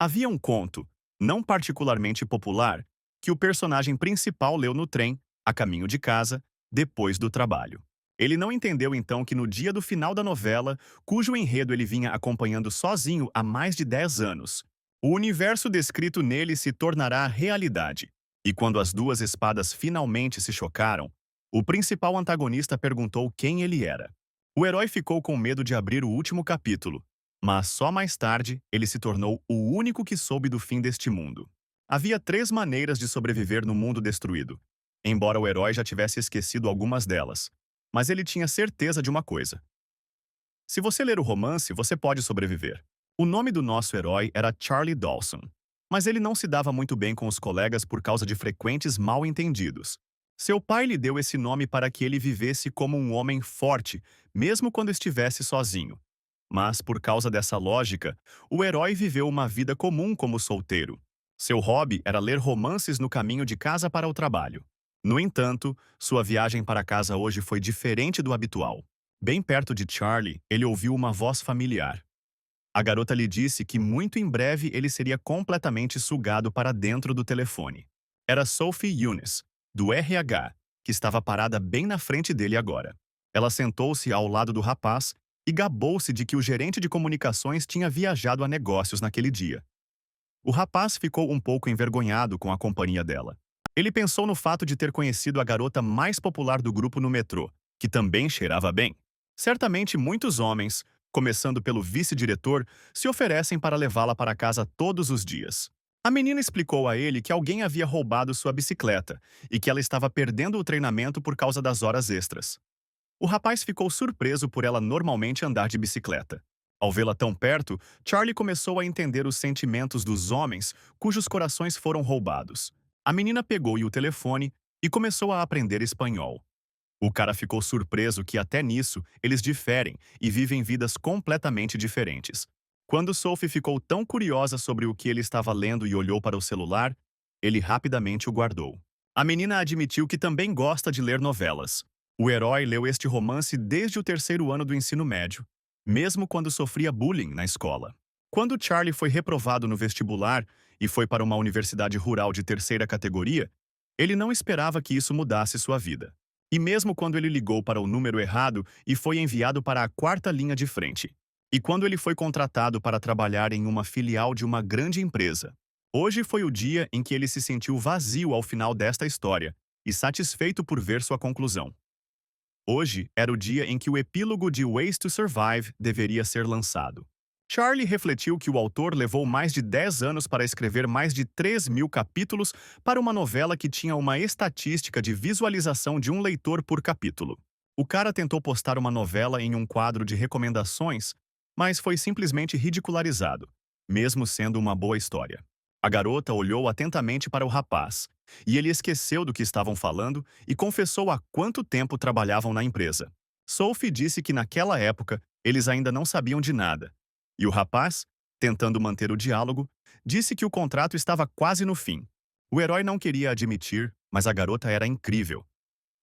Havia um conto, não particularmente popular, que o personagem principal leu no trem, a caminho de casa, depois do trabalho. Ele não entendeu então que no dia do final da novela, cujo enredo ele vinha acompanhando sozinho há mais de 10 anos, o universo descrito nele se tornará realidade. E quando as duas espadas finalmente se chocaram, o principal antagonista perguntou quem ele era. O herói ficou com medo de abrir o último capítulo, mas só mais tarde ele se tornou o único que soube do fim deste mundo. Havia 3 maneiras de sobreviver no mundo destruído, embora o herói já tivesse esquecido algumas delas. Mas ele tinha certeza de uma coisa. Se você ler o romance, você pode sobreviver. O nome do nosso herói era Charlie Dawson, mas ele não se dava muito bem com os colegas por causa de frequentes mal-entendidos. Seu pai lhe deu esse nome para que ele vivesse como um homem forte, mesmo quando estivesse sozinho. Mas, por causa dessa lógica, o herói viveu uma vida comum como solteiro. Seu hobby era ler romances no caminho de casa para o trabalho. No entanto, sua viagem para casa hoje foi diferente do habitual. Bem perto de Charlie, ele ouviu uma voz familiar. A garota lhe disse que muito em breve ele seria completamente sugado para dentro do telefone. Era Sophie Younes, do RH, que estava parada bem na frente dele agora. Ela sentou-se ao lado do rapaz e gabou-se de que o gerente de comunicações tinha viajado a negócios naquele dia. O rapaz ficou um pouco envergonhado com a companhia dela. Ele pensou no fato de ter conhecido a garota mais popular do grupo no metrô, que também cheirava bem. Certamente muitos homens, começando pelo vice-diretor, se oferecem para levá-la para casa todos os dias. A menina explicou a ele que alguém havia roubado sua bicicleta e que ela estava perdendo o treinamento por causa das horas extras. O rapaz ficou surpreso por ela normalmente andar de bicicleta. Ao vê-la tão perto, Charlie começou a entender os sentimentos dos homens cujos corações foram roubados. A menina pegou-lhe o telefone e começou a aprender espanhol. O cara ficou surpreso que até nisso eles diferem e vivem vidas completamente diferentes. Quando Sophie ficou tão curiosa sobre o que ele estava lendo e olhou para o celular, ele rapidamente o guardou. A menina admitiu que também gosta de ler novelas. O herói leu este romance desde o 3º ano do ensino médio, mesmo quando sofria bullying na escola. Quando Charlie foi reprovado no vestibular e foi para uma universidade rural de 3ª categoria, ele não esperava que isso mudasse sua vida. E mesmo quando ele ligou para o número errado e foi enviado para a 4ª linha de frente. E quando ele foi contratado para trabalhar em uma filial de uma grande empresa. Hoje foi o dia em que ele se sentiu vazio ao final desta história e satisfeito por ver sua conclusão. Hoje era o dia em que o epílogo de Ways to Survive deveria ser lançado. Charlie refletiu que o autor levou mais de 10 anos para escrever mais de 3.000 capítulos para uma novela que tinha uma estatística de visualização de um leitor por capítulo. O cara tentou postar uma novela em um quadro de recomendações, mas foi simplesmente ridicularizado, mesmo sendo uma boa história. A garota olhou atentamente para o rapaz, e ele esqueceu do que estavam falando e confessou há quanto tempo trabalhavam na empresa. Sophie disse que naquela época eles ainda não sabiam de nada. E o rapaz, tentando manter o diálogo, disse que o contrato estava quase no fim. O herói não queria admitir, mas a garota era incrível.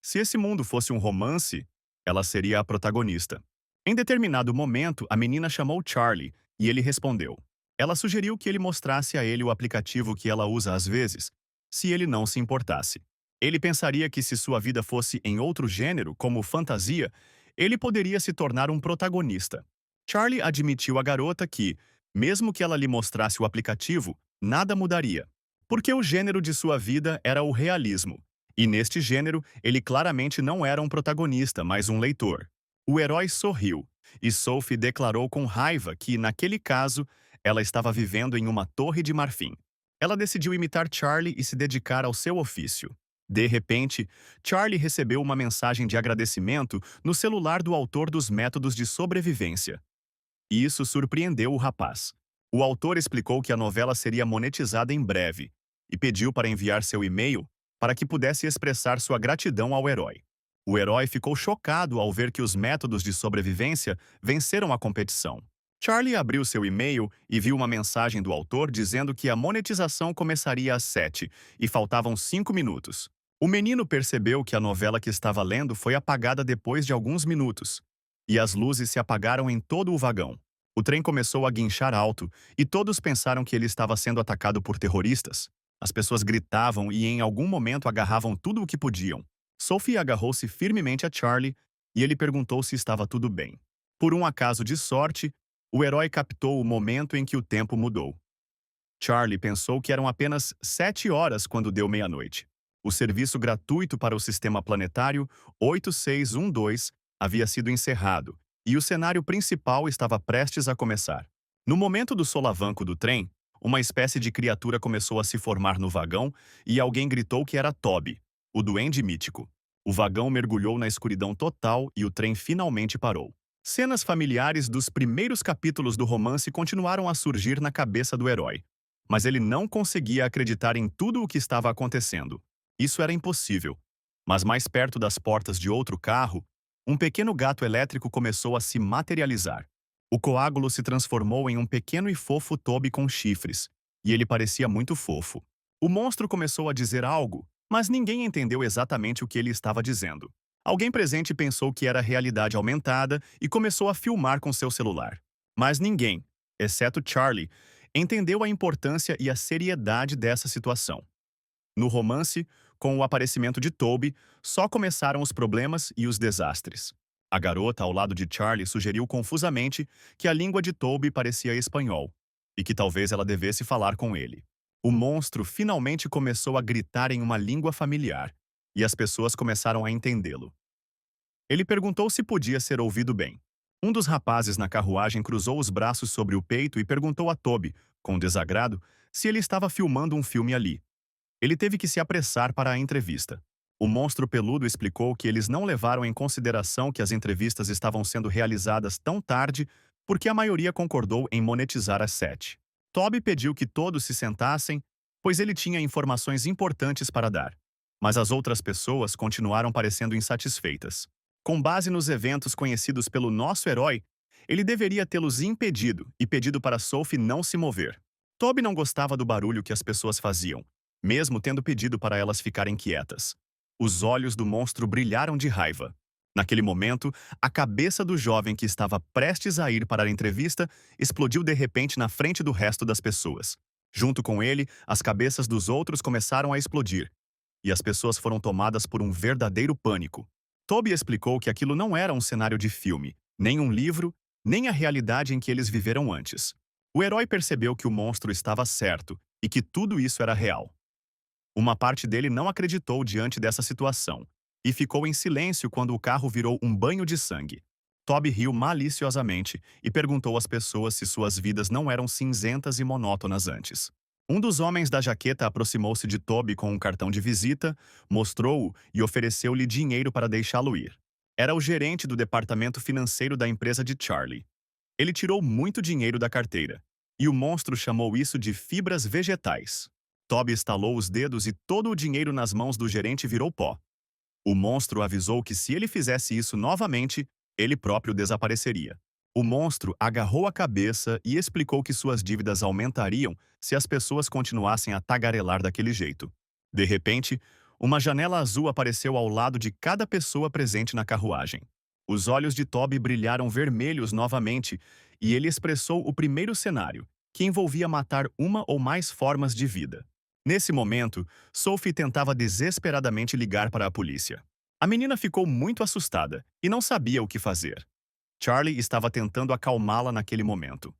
Se esse mundo fosse um romance, ela seria a protagonista. Em determinado momento, a menina chamou Charlie e ele respondeu. Ela sugeriu que ele mostrasse a ele o aplicativo que ela usa às vezes, se ele não se importasse. Ele pensaria que se sua vida fosse em outro gênero, como fantasia, ele poderia se tornar um protagonista. Charlie admitiu à garota que, mesmo que ela lhe mostrasse o aplicativo, nada mudaria. Porque o gênero de sua vida era o realismo. E neste gênero, ele claramente não era um protagonista, mas um leitor. O herói sorriu, e Sophie declarou com raiva que, naquele caso, ela estava vivendo em uma torre de marfim. Ela decidiu imitar Charlie e se dedicar ao seu ofício. De repente, Charlie recebeu uma mensagem de agradecimento no celular do autor dos métodos de sobrevivência. E isso surpreendeu o rapaz. O autor explicou que a novela seria monetizada em breve e pediu para enviar seu e-mail para que pudesse expressar sua gratidão ao herói. O herói ficou chocado ao ver que os métodos de sobrevivência venceram a competição. Charlie abriu seu e-mail e viu uma mensagem do autor dizendo que a monetização começaria às 7 e faltavam 5 minutos. O menino percebeu que a novela que estava lendo foi apagada depois de alguns minutos, e as luzes se apagaram em todo o vagão. O trem começou a guinchar alto e todos pensaram que ele estava sendo atacado por terroristas. As pessoas gritavam e em algum momento agarravam tudo o que podiam. Sophie agarrou-se firmemente a Charlie e ele perguntou se estava tudo bem. Por um acaso de sorte, o herói captou o momento em que o tempo mudou. Charlie pensou que eram apenas 7 horas quando deu meia-noite. O serviço gratuito para o sistema planetário 8612 havia sido encerrado e o cenário principal estava prestes a começar. No momento do solavanco do trem, uma espécie de criatura começou a se formar no vagão e alguém gritou que era Toby, o duende mítico. O vagão mergulhou na escuridão total e o trem finalmente parou. Cenas familiares dos primeiros capítulos do romance continuaram a surgir na cabeça do herói. Mas ele não conseguia acreditar em tudo o que estava acontecendo. Isso era impossível. Mas mais perto das portas de outro carro, um pequeno gato elétrico começou a se materializar. O coágulo se transformou em um pequeno e fofo Toby com chifres, e ele parecia muito fofo. O monstro começou a dizer algo, mas ninguém entendeu exatamente o que ele estava dizendo. Alguém presente pensou que era realidade aumentada e começou a filmar com seu celular. Mas ninguém, exceto Charlie, entendeu a importância e a seriedade dessa situação. No romance, com o aparecimento de Toby, só começaram os problemas e os desastres. A garota ao lado de Charlie sugeriu confusamente que a língua de Toby parecia espanhol e que talvez ela devesse falar com ele. O monstro finalmente começou a gritar em uma língua familiar e as pessoas começaram a entendê-lo. Ele perguntou se podia ser ouvido bem. Um dos rapazes na carruagem cruzou os braços sobre o peito e perguntou a Toby, com desagrado, se ele estava filmando um filme ali. Ele teve que se apressar para a entrevista. O monstro peludo explicou que eles não levaram em consideração que as entrevistas estavam sendo realizadas tão tarde porque a maioria concordou em monetizar às 7. Toby pediu que todos se sentassem, pois ele tinha informações importantes para dar. Mas as outras pessoas continuaram parecendo insatisfeitas. Com base nos eventos conhecidos pelo nosso herói, ele deveria tê-los impedido e pedido para Sophie não se mover. Toby não gostava do barulho que as pessoas faziam, mesmo tendo pedido para elas ficarem quietas. Os olhos do monstro brilharam de raiva. Naquele momento, a cabeça do jovem que estava prestes a ir para a entrevista explodiu de repente na frente do resto das pessoas. Junto com ele, as cabeças dos outros começaram a explodir, e as pessoas foram tomadas por um verdadeiro pânico. Toby explicou que aquilo não era um cenário de filme, nem um livro, nem a realidade em que eles viveram antes. O herói percebeu que o monstro estava certo e que tudo isso era real. Uma parte dele não acreditou diante dessa situação e ficou em silêncio quando o carro virou um banho de sangue. Toby riu maliciosamente e perguntou às pessoas se suas vidas não eram cinzentas e monótonas antes. Um dos homens da jaqueta aproximou-se de Toby com um cartão de visita, mostrou-o e ofereceu-lhe dinheiro para deixá-lo ir. Era o gerente do departamento financeiro da empresa de Charlie. Ele tirou muito dinheiro da carteira, e o monstro chamou isso de fibras vegetais. Toby estalou os dedos e todo o dinheiro nas mãos do gerente virou pó. O monstro avisou que se ele fizesse isso novamente, ele próprio desapareceria. O monstro agarrou a cabeça e explicou que suas dívidas aumentariam se as pessoas continuassem a tagarelar daquele jeito. De repente, uma janela azul apareceu ao lado de cada pessoa presente na carruagem. Os olhos de Toby brilharam vermelhos novamente e ele expressou o primeiro cenário, que envolvia matar uma ou mais formas de vida. Nesse momento, Sophie tentava desesperadamente ligar para a polícia. A menina ficou muito assustada e não sabia o que fazer. Charlie estava tentando acalmá-la naquele momento.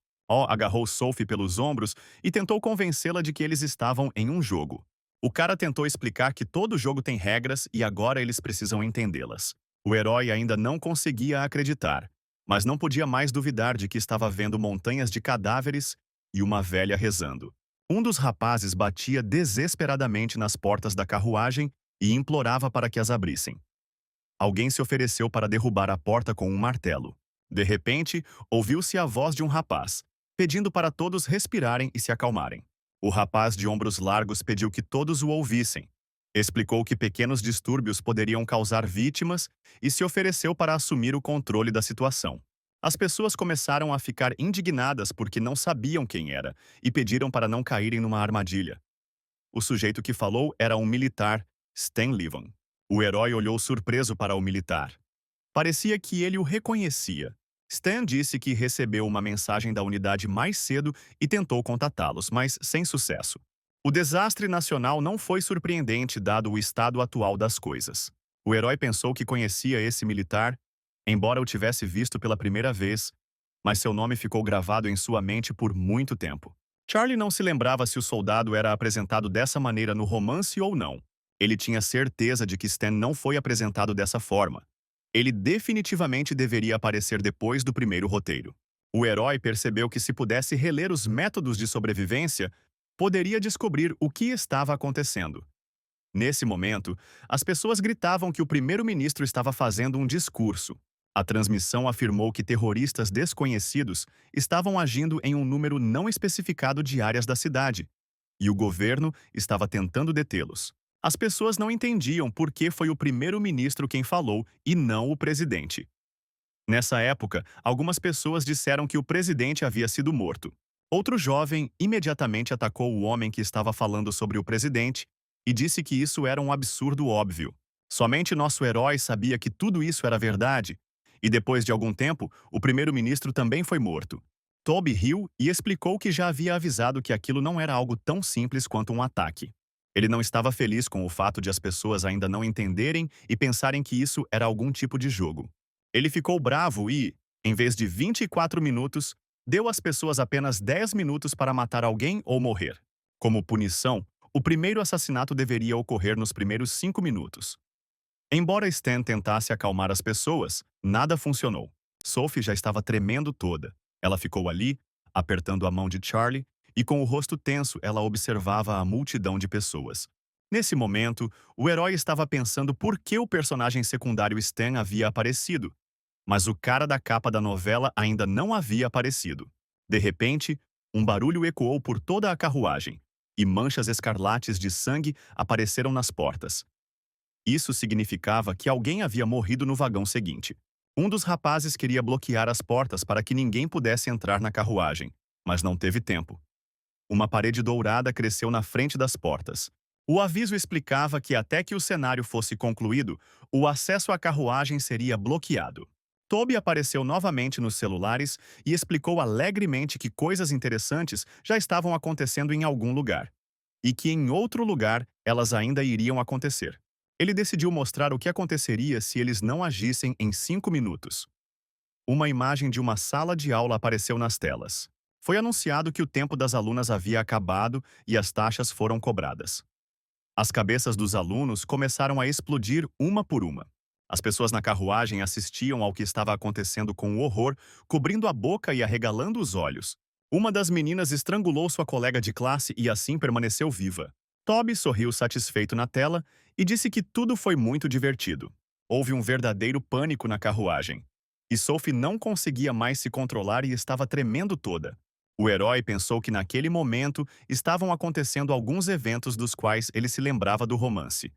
Agarrou Sophie pelos ombros e tentou convencê-la de que eles estavam em um jogo. O cara tentou explicar que todo jogo tem regras e agora eles precisam entendê-las. O herói ainda não conseguia acreditar, mas não podia mais duvidar de que estava vendo montanhas de cadáveres e uma velha rezando. Um dos rapazes batia desesperadamente nas portas da carruagem e implorava para que as abrissem. Alguém se ofereceu para derrubar a porta com um martelo. De repente, ouviu-se a voz de um rapaz, pedindo para todos respirarem e se acalmarem. O rapaz de ombros largos pediu que todos o ouvissem. Explicou que pequenos distúrbios poderiam causar vítimas e se ofereceu para assumir o controle da situação. As pessoas começaram a ficar indignadas porque não sabiam quem era e pediram para não caírem numa armadilha. O sujeito que falou era um militar, Stan Levan. O herói olhou surpreso para o militar. Parecia que ele o reconhecia. Stan disse que recebeu uma mensagem da unidade mais cedo e tentou contatá-los, mas sem sucesso. O desastre nacional não foi surpreendente dado o estado atual das coisas. O herói pensou que conhecia esse militar, embora o tivesse visto pela primeira vez, mas seu nome ficou gravado em sua mente por muito tempo. Charlie não se lembrava se o soldado era apresentado dessa maneira no romance ou não. Ele tinha certeza de que Stan não foi apresentado dessa forma. Ele definitivamente deveria aparecer depois do primeiro roteiro. O herói percebeu que se pudesse reler os métodos de sobrevivência, poderia descobrir o que estava acontecendo. Nesse momento, as pessoas gritavam que o primeiro-ministro estava fazendo um discurso. A transmissão afirmou que terroristas desconhecidos estavam agindo em um número não especificado de áreas da cidade, e o governo estava tentando detê-los. As pessoas não entendiam por que foi o primeiro-ministro quem falou e não o presidente. Nessa época, algumas pessoas disseram que o presidente havia sido morto. Outro jovem imediatamente atacou o homem que estava falando sobre o presidente e disse que isso era um absurdo óbvio. Somente nosso herói sabia que tudo isso era verdade, e depois de algum tempo, o primeiro-ministro também foi morto. Toby riu e explicou que já havia avisado que aquilo não era algo tão simples quanto um ataque. Ele não estava feliz com o fato de as pessoas ainda não entenderem e pensarem que isso era algum tipo de jogo. Ele ficou bravo e, em vez de 24 minutos, deu às pessoas apenas 10 minutos para matar alguém ou morrer. Como punição, o primeiro assassinato deveria ocorrer nos primeiros 5 minutos. Embora Stan tentasse acalmar as pessoas, nada funcionou. Sophie já estava tremendo toda. Ela ficou ali, apertando a mão de Charlie, e com o rosto tenso ela observava a multidão de pessoas. Nesse momento, o herói estava pensando por que o personagem secundário Stan havia aparecido, mas o cara da capa da novela ainda não havia aparecido. De repente, um barulho ecoou por toda a carruagem, e manchas escarlates de sangue apareceram nas portas. Isso significava que alguém havia morrido no vagão seguinte. Um dos rapazes queria bloquear as portas para que ninguém pudesse entrar na carruagem, mas não teve tempo. Uma parede dourada cresceu na frente das portas. O aviso explicava que até que o cenário fosse concluído, o acesso à carruagem seria bloqueado. Toby apareceu novamente nos celulares e explicou alegremente que coisas interessantes já estavam acontecendo em algum lugar, e que em outro lugar elas ainda iriam acontecer. Ele decidiu mostrar o que aconteceria se eles não agissem em 5 minutos. Uma imagem de uma sala de aula apareceu nas telas. Foi anunciado que o tempo das alunas havia acabado e as taxas foram cobradas. As cabeças dos alunos começaram a explodir uma por uma. As pessoas na carruagem assistiam ao que estava acontecendo com horror, cobrindo a boca e arregalando os olhos. Uma das meninas estrangulou sua colega de classe e assim permaneceu viva. Toby sorriu satisfeito na tela e disse que tudo foi muito divertido. Houve um verdadeiro pânico na carruagem. E Sophie não conseguia mais se controlar e estava tremendo toda. O herói pensou que naquele momento estavam acontecendo alguns eventos dos quais ele se lembrava do romance.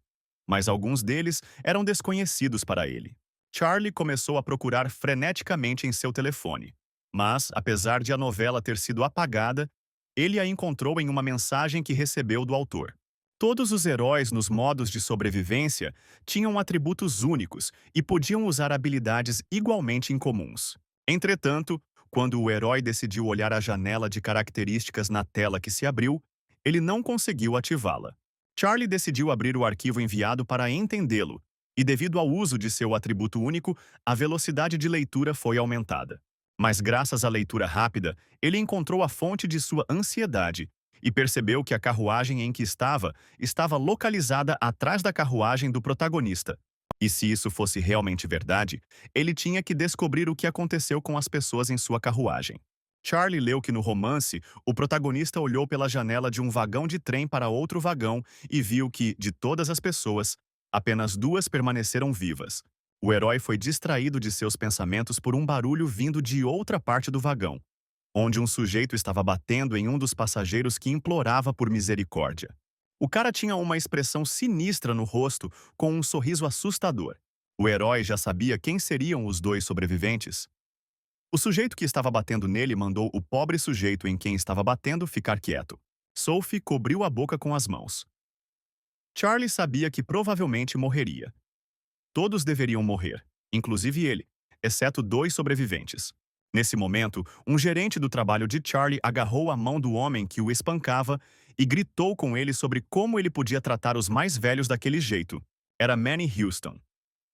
Mas alguns deles eram desconhecidos para ele. Charlie começou a procurar freneticamente em seu telefone. Mas, apesar de a novela ter sido apagada, ele a encontrou em uma mensagem que recebeu do autor. Todos os heróis nos modos de sobrevivência tinham atributos únicos e podiam usar habilidades igualmente incomuns. Entretanto, quando o herói decidiu olhar a janela de características na tela que se abriu, ele não conseguiu ativá-la. Charlie decidiu abrir o arquivo enviado para entendê-lo, e devido ao uso de seu atributo único, a velocidade de leitura foi aumentada. Mas graças à leitura rápida, ele encontrou a fonte de sua ansiedade e percebeu que a carruagem em que estava localizada atrás da carruagem do protagonista. E se isso fosse realmente verdade, ele tinha que descobrir o que aconteceu com as pessoas em sua carruagem. Charlie leu que no romance, o protagonista olhou pela janela de um vagão de trem para outro vagão e viu que, de todas as pessoas, apenas 2 permaneceram vivas. O herói foi distraído de seus pensamentos por um barulho vindo de outra parte do vagão, onde um sujeito estava batendo em um dos passageiros que implorava por misericórdia. O cara tinha uma expressão sinistra no rosto, com um sorriso assustador. O herói já sabia quem seriam os 2 sobreviventes. O sujeito que estava batendo nele mandou o pobre sujeito em quem estava batendo ficar quieto. Sophie cobriu a boca com as mãos. Charlie sabia que provavelmente morreria. Todos deveriam morrer, inclusive ele, exceto 2 sobreviventes. Nesse momento, um gerente do trabalho de Charlie agarrou a mão do homem que o espancava e gritou com ele sobre como ele podia tratar os mais velhos daquele jeito. Era Manny Houston.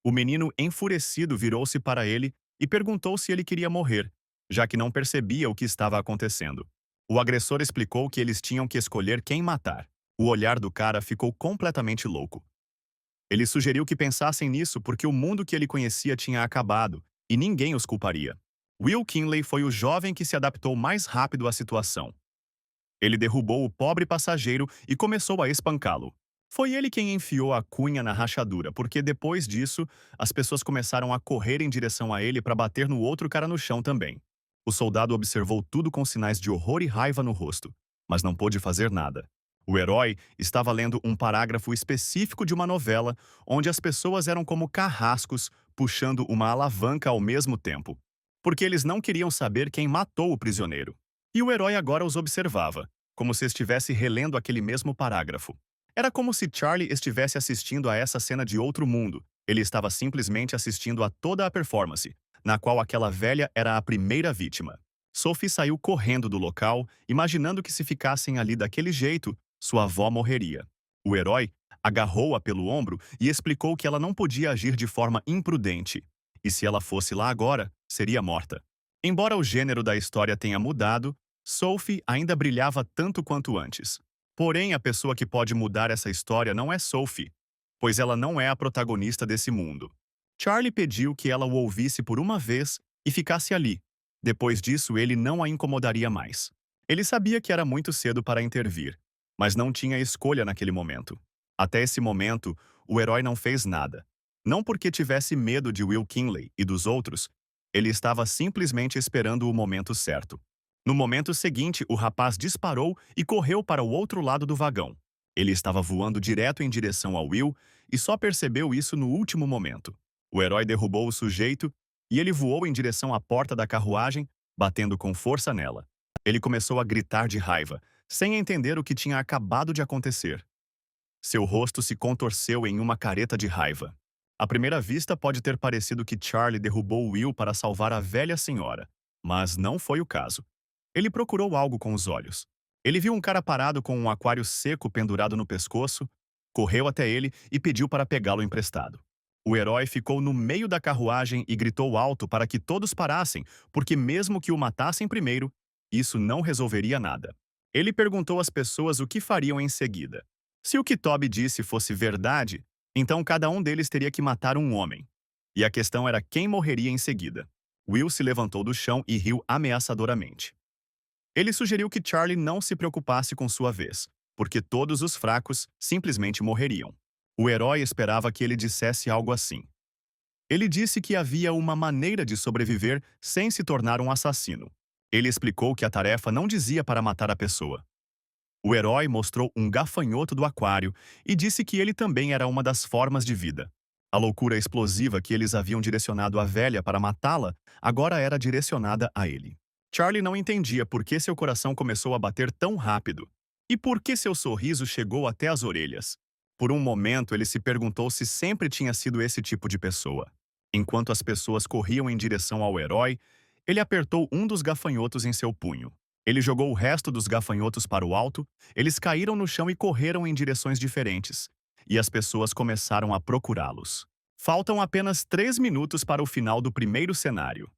O menino, enfurecido, virou-se para ele e perguntou se ele queria morrer, já que não percebia o que estava acontecendo. O agressor explicou que eles tinham que escolher quem matar. O olhar do cara ficou completamente louco. Ele sugeriu que pensassem nisso porque o mundo que ele conhecia tinha acabado e ninguém os culparia. Will Kinley foi o jovem que se adaptou mais rápido à situação. Ele derrubou o pobre passageiro e começou a espancá-lo. Foi ele quem enfiou a cunha na rachadura, porque depois disso, as pessoas começaram a correr em direção a ele para bater no outro cara no chão também. O soldado observou tudo com sinais de horror e raiva no rosto, mas não pôde fazer nada. O herói estava lendo um parágrafo específico de uma novela onde as pessoas eram como carrascos puxando uma alavanca ao mesmo tempo, porque eles não queriam saber quem matou o prisioneiro. E o herói agora os observava, como se estivesse relendo aquele mesmo parágrafo. Era como se Charlie estivesse assistindo a essa cena de outro mundo. Ele estava simplesmente assistindo a toda a performance, na qual aquela velha era a primeira vítima. Sophie saiu correndo do local, imaginando que se ficassem ali daquele jeito, sua avó morreria. O herói agarrou-a pelo ombro e explicou que ela não podia agir de forma imprudente. E se ela fosse lá agora, seria morta. Embora o gênero da história tenha mudado, Sophie ainda brilhava tanto quanto antes. Porém, a pessoa que pode mudar essa história não é Sophie, pois ela não é a protagonista desse mundo. Charlie pediu que ela o ouvisse por uma vez e ficasse ali. Depois disso, ele não a incomodaria mais. Ele sabia que era muito cedo para intervir, mas não tinha escolha naquele momento. Até esse momento, o herói não fez nada. Não porque tivesse medo de Will Kinley e dos outros, ele estava simplesmente esperando o momento certo. No momento seguinte, o rapaz disparou e correu para o outro lado do vagão. Ele estava voando direto em direção ao Will e só percebeu isso no último momento. O herói derrubou o sujeito e ele voou em direção à porta da carruagem, batendo com força nela. Ele começou a gritar de raiva, sem entender o que tinha acabado de acontecer. Seu rosto se contorceu em uma careta de raiva. À primeira vista, pode ter parecido que Charlie derrubou Will para salvar a velha senhora, mas não foi o caso. Ele procurou algo com os olhos. Ele viu um cara parado com um aquário seco pendurado no pescoço, correu até ele e pediu para pegá-lo emprestado. O herói ficou no meio da carruagem e gritou alto para que todos parassem, porque mesmo que o matassem primeiro, isso não resolveria nada. Ele perguntou às pessoas o que fariam em seguida. Se o que Toby disse fosse verdade, então cada um deles teria que matar um homem. E a questão era quem morreria em seguida. Will se levantou do chão e riu ameaçadoramente. Ele sugeriu que Charlie não se preocupasse com sua vez, porque todos os fracos simplesmente morreriam. O herói esperava que ele dissesse algo assim. Ele disse que havia uma maneira de sobreviver sem se tornar um assassino. Ele explicou que a tarefa não dizia para matar a pessoa. O herói mostrou um gafanhoto do aquário e disse que ele também era uma das formas de vida. A loucura explosiva que eles haviam direcionado à velha para matá-la agora era direcionada a ele. Charlie não entendia por que seu coração começou a bater tão rápido e por que seu sorriso chegou até as orelhas. Por um momento, ele se perguntou se sempre tinha sido esse tipo de pessoa. Enquanto as pessoas corriam em direção ao herói, ele apertou um dos gafanhotos em seu punho. Ele jogou o resto dos gafanhotos para o alto, eles caíram no chão e correram em direções diferentes, e as pessoas começaram a procurá-los. Faltam apenas 3 minutos para o final do primeiro cenário.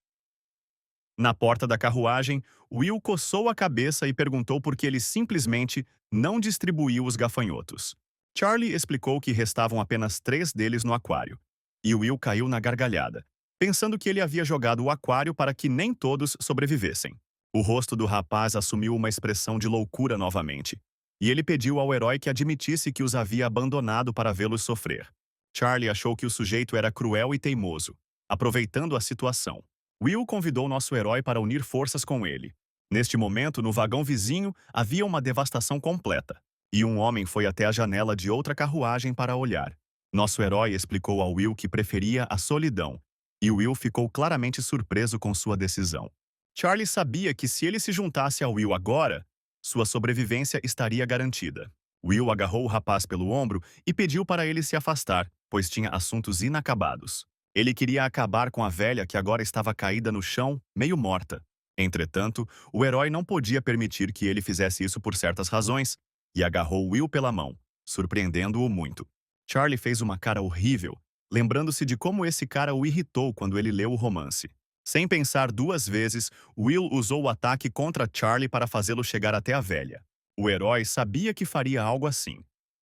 Na porta da carruagem, Will coçou a cabeça e perguntou por que ele simplesmente não distribuiu os gafanhotos. Charlie explicou que restavam apenas 3 deles no aquário, e Will caiu na gargalhada, pensando que ele havia jogado o aquário para que nem todos sobrevivessem. O rosto do rapaz assumiu uma expressão de loucura novamente, e ele pediu ao herói que admitisse que os havia abandonado para vê-los sofrer. Charlie achou que o sujeito era cruel e teimoso, aproveitando a situação. Will convidou nosso herói para unir forças com ele. Neste momento, no vagão vizinho, havia uma devastação completa, e um homem foi até a janela de outra carruagem para olhar. Nosso herói explicou ao Will que preferia a solidão, e Will ficou claramente surpreso com sua decisão. Charlie sabia que se ele se juntasse a Will agora, sua sobrevivência estaria garantida. Will agarrou o rapaz pelo ombro e pediu para ele se afastar, pois tinha assuntos inacabados. Ele queria acabar com a velha que agora estava caída no chão, meio morta. Entretanto, o herói não podia permitir que ele fizesse isso por certas razões, e agarrou Will pela mão, surpreendendo-o muito. Charlie fez uma cara horrível, lembrando-se de como esse cara o irritou quando ele leu o romance. Sem pensar duas vezes, Will usou o ataque contra Charlie para fazê-lo chegar até a velha. O herói sabia que faria algo assim.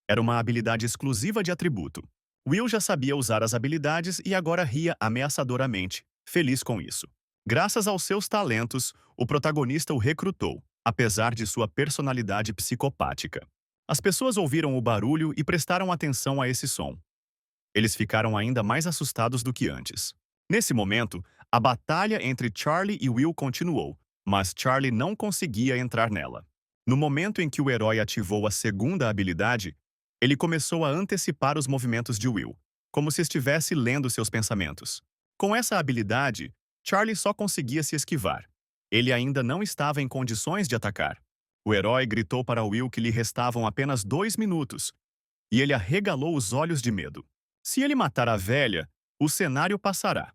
Era uma habilidade exclusiva de atributo. Will já sabia usar as habilidades e agora ria ameaçadoramente, feliz com isso. Graças aos seus talentos, o protagonista o recrutou, apesar de sua personalidade psicopática. As pessoas ouviram o barulho e prestaram atenção a esse som. Eles ficaram ainda mais assustados do que antes. Nesse momento, a batalha entre Charlie e Will continuou, mas Charlie não conseguia entrar nela. No momento em que o herói ativou a segunda habilidade, ele começou a antecipar os movimentos de Will, como se estivesse lendo seus pensamentos. Com essa habilidade, Charlie só conseguia se esquivar. Ele ainda não estava em condições de atacar. O herói gritou para Will que lhe restavam apenas 2 minutos, e ele arregalou os olhos de medo. Se ele matar a velha, o cenário passará.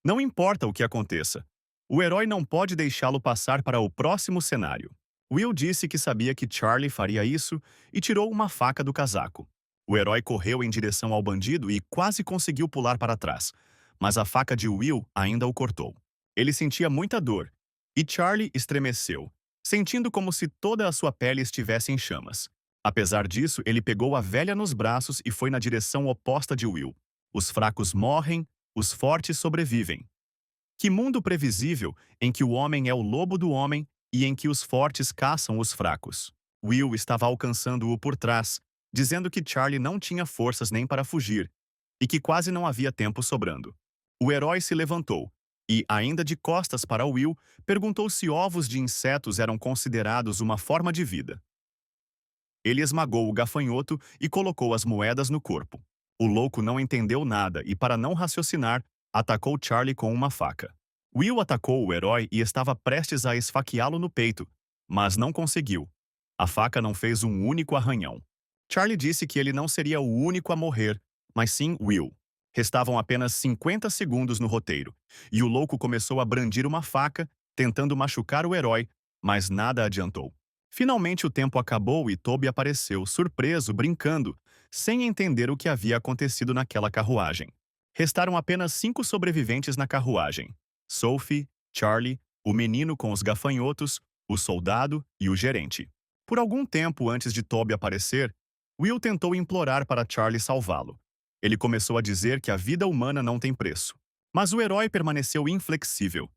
Não importa o que aconteça, o herói não pode deixá-lo passar para o próximo cenário. Will disse que sabia que Charlie faria isso e tirou uma faca do casaco. O herói correu em direção ao bandido e quase conseguiu pular para trás, mas a faca de Will ainda o cortou. Ele sentia muita dor, e Charlie estremeceu, sentindo como se toda a sua pele estivesse em chamas. Apesar disso, ele pegou a velha nos braços e foi na direção oposta de Will. Os fracos morrem, os fortes sobrevivem. Que mundo previsível em que o homem é o lobo do homem e em que os fortes caçam os fracos. Will estava alcançando-o por trás, dizendo que Charlie não tinha forças nem para fugir e que quase não havia tempo sobrando. O herói se levantou e, ainda de costas para Will, perguntou se ovos de insetos eram considerados uma forma de vida. Ele esmagou o gafanhoto e colocou as moedas no corpo. O louco não entendeu nada e, para não raciocinar, atacou Charlie com uma faca. Will atacou o herói e estava prestes a esfaqueá-lo no peito, mas não conseguiu. A faca não fez um único arranhão. Charlie disse que ele não seria o único a morrer, mas sim Will. Restavam apenas 50 segundos no roteiro, e o louco começou a brandir uma faca, tentando machucar o herói, mas nada adiantou. Finalmente o tempo acabou e Toby apareceu, surpreso, brincando, sem entender o que havia acontecido naquela carruagem. Restaram apenas 5 sobreviventes na carruagem: Sophie, Charlie, o menino com os gafanhotos, o soldado e o gerente. Por algum tempo antes de Toby aparecer, Will tentou implorar para Charlie salvá-lo. Ele começou a dizer que a vida humana não tem preço. Mas o herói permaneceu inflexível.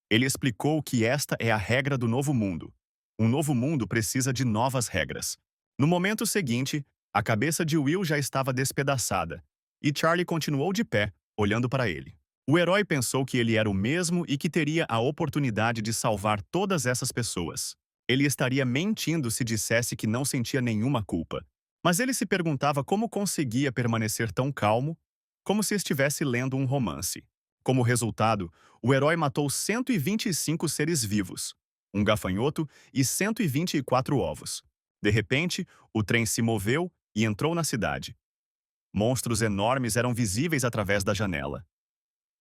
Ele explicou que esta é a regra do novo mundo. Um novo mundo precisa de novas regras. No momento seguinte, a cabeça de Will já estava despedaçada, e Charlie continuou de pé, olhando para ele. O herói pensou que ele era o mesmo e que teria a oportunidade de salvar todas essas pessoas. Ele estaria mentindo se dissesse que não sentia nenhuma culpa. Mas ele se perguntava como conseguia permanecer tão calmo, como se estivesse lendo um romance. Como resultado, o herói matou 125 seres vivos, um gafanhoto e 124 ovos. De repente, o trem se moveu e entrou na cidade. Monstros enormes eram visíveis através da janela.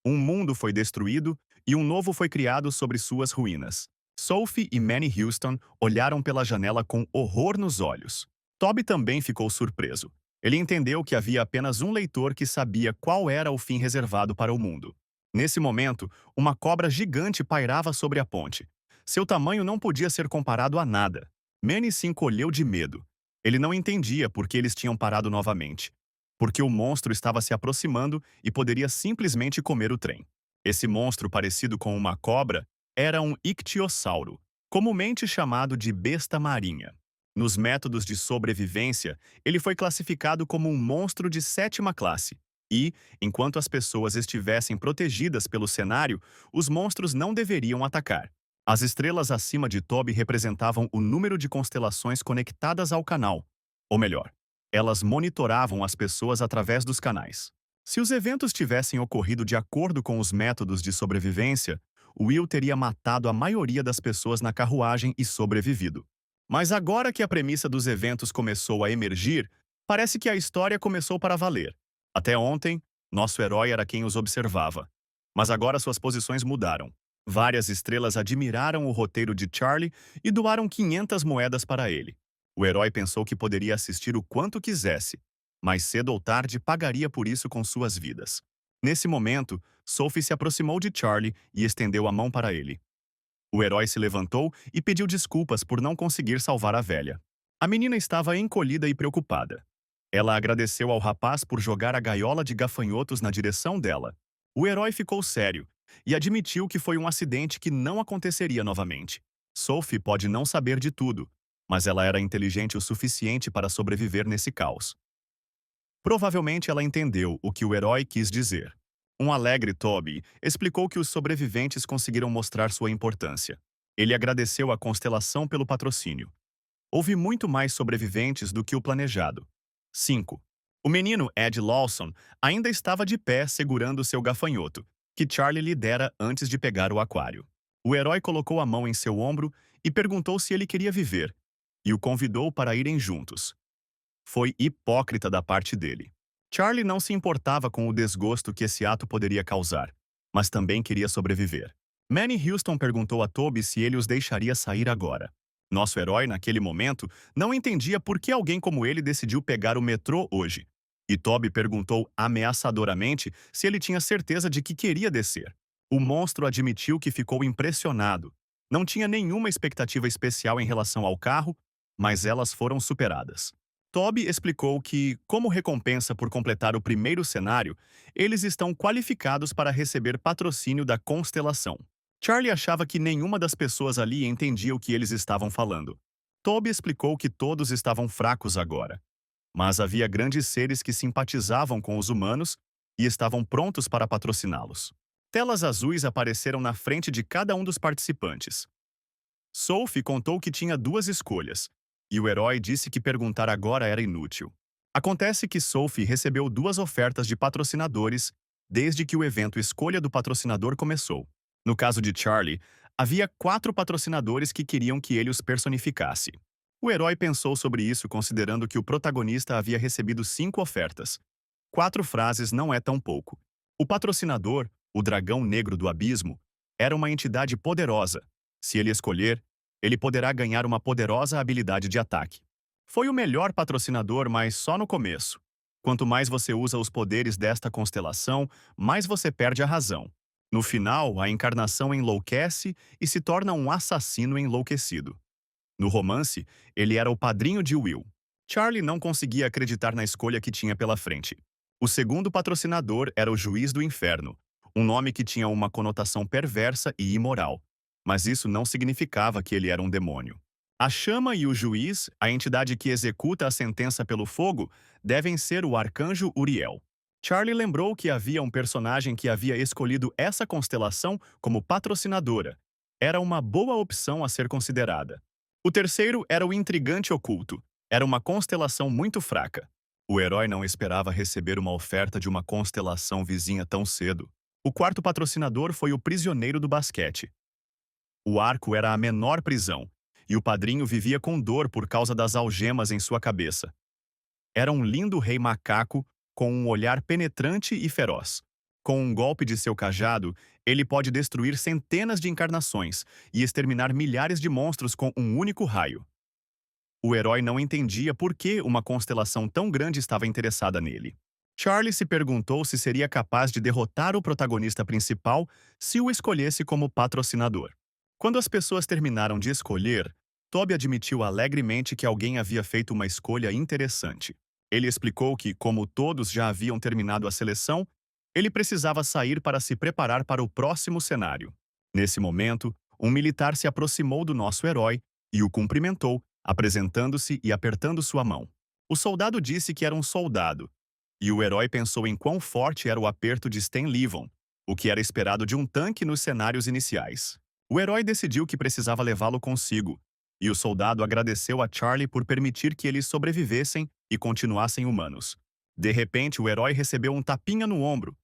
Um mundo foi destruído e um novo foi criado sobre suas ruínas. Sophie e Manny Houston olharam pela janela com horror nos olhos. Toby também ficou surpreso. Ele entendeu que havia apenas um leitor que sabia qual era o fim reservado para o mundo. Nesse momento, uma cobra gigante pairava sobre a ponte. Seu tamanho não podia ser comparado a nada. Manny se encolheu de medo. Ele não entendia por que eles tinham parado novamente. Porque o monstro estava se aproximando e poderia simplesmente comer o trem. Esse monstro, parecido com uma cobra, era um ictiosauro, comumente chamado de besta marinha. Nos métodos de sobrevivência, ele foi classificado como um monstro de 7ª classe. E, enquanto as pessoas estivessem protegidas pelo cenário, os monstros não deveriam atacar. As estrelas acima de Toby representavam o número de constelações conectadas ao canal. Ou melhor, elas monitoravam as pessoas através dos canais. Se os eventos tivessem ocorrido de acordo com os métodos de sobrevivência, Will teria matado a maioria das pessoas na carruagem e sobrevivido. Mas agora que a premissa dos eventos começou a emergir, parece que a história começou para valer. Até ontem, Nosso herói era quem os observava. Mas agora suas posições mudaram. Várias estrelas admiraram o roteiro de Charlie e doaram 500 moedas para ele. O herói pensou que poderia assistir o quanto quisesse, mas cedo ou tarde pagaria por isso com suas vidas. Nesse momento, Sophie se aproximou de Charlie e estendeu a mão para ele. O herói se levantou e pediu desculpas por não conseguir salvar a velha. A menina estava encolhida e preocupada. Ela agradeceu ao rapaz por jogar a gaiola de gafanhotos na direção dela. O herói ficou sério e admitiu que foi um acidente que não aconteceria novamente. Sophie pode não saber de tudo, mas ela era inteligente o suficiente para sobreviver nesse caos. Provavelmente ela entendeu o que o herói quis dizer. Um alegre Toby explicou que os sobreviventes conseguiram mostrar sua importância. Ele agradeceu a constelação pelo patrocínio. Houve muito mais sobreviventes do que o planejado. 5. O menino Ed Lawson ainda estava de pé segurando seu gafanhoto, que Charlie lhe dera antes de pegar o aquário. O herói colocou a mão em seu ombro e perguntou se ele queria viver, e o convidou para irem juntos. Foi hipócrita da parte dele. Charlie não se importava com o desgosto que esse ato poderia causar, mas também queria sobreviver. Manny Houston perguntou a Toby se ele os deixaria sair agora. Nosso herói, naquele momento, não entendia por que alguém como ele decidiu pegar o metrô hoje. E Toby perguntou ameaçadoramente se ele tinha certeza de que queria descer. O monstro admitiu que ficou impressionado. Não tinha nenhuma expectativa especial em relação ao carro, mas elas foram superadas. Toby explicou que, como recompensa por completar o primeiro cenário, eles estão qualificados para receber patrocínio da Constelação. Charlie achava que nenhuma das pessoas ali entendia o que eles estavam falando. Toby explicou que todos estavam fracos agora, mas havia grandes seres que simpatizavam com os humanos e estavam prontos para patrociná-los. Telas azuis apareceram na frente de cada um dos participantes. Sophie contou que tinha duas escolhas, e o herói disse que perguntar agora era inútil. Acontece que Sophie recebeu duas ofertas de patrocinadores desde que o evento Escolha do Patrocinador começou. No caso de Charlie, havia 4 patrocinadores que queriam que ele os personificasse. O herói pensou sobre isso considerando que o protagonista havia recebido 5 ofertas. 4 frases não é tão pouco. O patrocinador, o Dragão Negro do Abismo, era uma entidade poderosa. Se ele escolher, ele poderá ganhar uma poderosa habilidade de ataque. Foi o melhor patrocinador, mas só no começo. Quanto mais você usa os poderes desta constelação, mais você perde a razão. No final, a encarnação enlouquece e se torna um assassino enlouquecido. No romance, ele era o padrinho de Will. Charlie não conseguia acreditar na escolha que tinha pela frente. O segundo patrocinador era o Juiz do Inferno, um nome que tinha uma conotação perversa e imoral. Mas isso não significava que ele era um demônio. A chama e o juiz, a entidade que executa a sentença pelo fogo, devem ser o arcanjo Uriel. Charlie lembrou que havia um personagem que havia escolhido essa constelação como patrocinadora. Era uma boa opção a ser considerada. O terceiro era o intrigante oculto. Era uma constelação muito fraca. O herói não esperava receber uma oferta de uma constelação vizinha tão cedo. O quarto patrocinador foi o prisioneiro do basquete. O arco era a menor prisão, e o padrinho vivia com dor por causa das algemas em sua cabeça. Era um lindo rei macaco com um olhar penetrante e feroz. Com um golpe de seu cajado, ele pode destruir centenas de encarnações e exterminar milhares de monstros com um único raio. O herói não entendia por que uma constelação tão grande estava interessada nele. Charlie se perguntou se seria capaz de derrotar o protagonista principal se o escolhesse como patrocinador. Quando as pessoas terminaram de escolher, Toby admitiu alegremente que alguém havia feito uma escolha interessante. Ele explicou que, como todos já haviam terminado a seleção, ele precisava sair para se preparar para o próximo cenário. Nesse momento, um militar se aproximou do nosso herói e o cumprimentou, apresentando-se e apertando sua mão. O soldado disse que era um soldado, e o herói pensou em quão forte era o aperto de Stan Livon, o que era esperado de um tanque nos cenários iniciais. O herói decidiu que precisava levá-lo consigo, e o soldado agradeceu a Charlie por permitir que eles sobrevivessem e continuassem humanos. De repente, o herói recebeu um tapinha no ombro,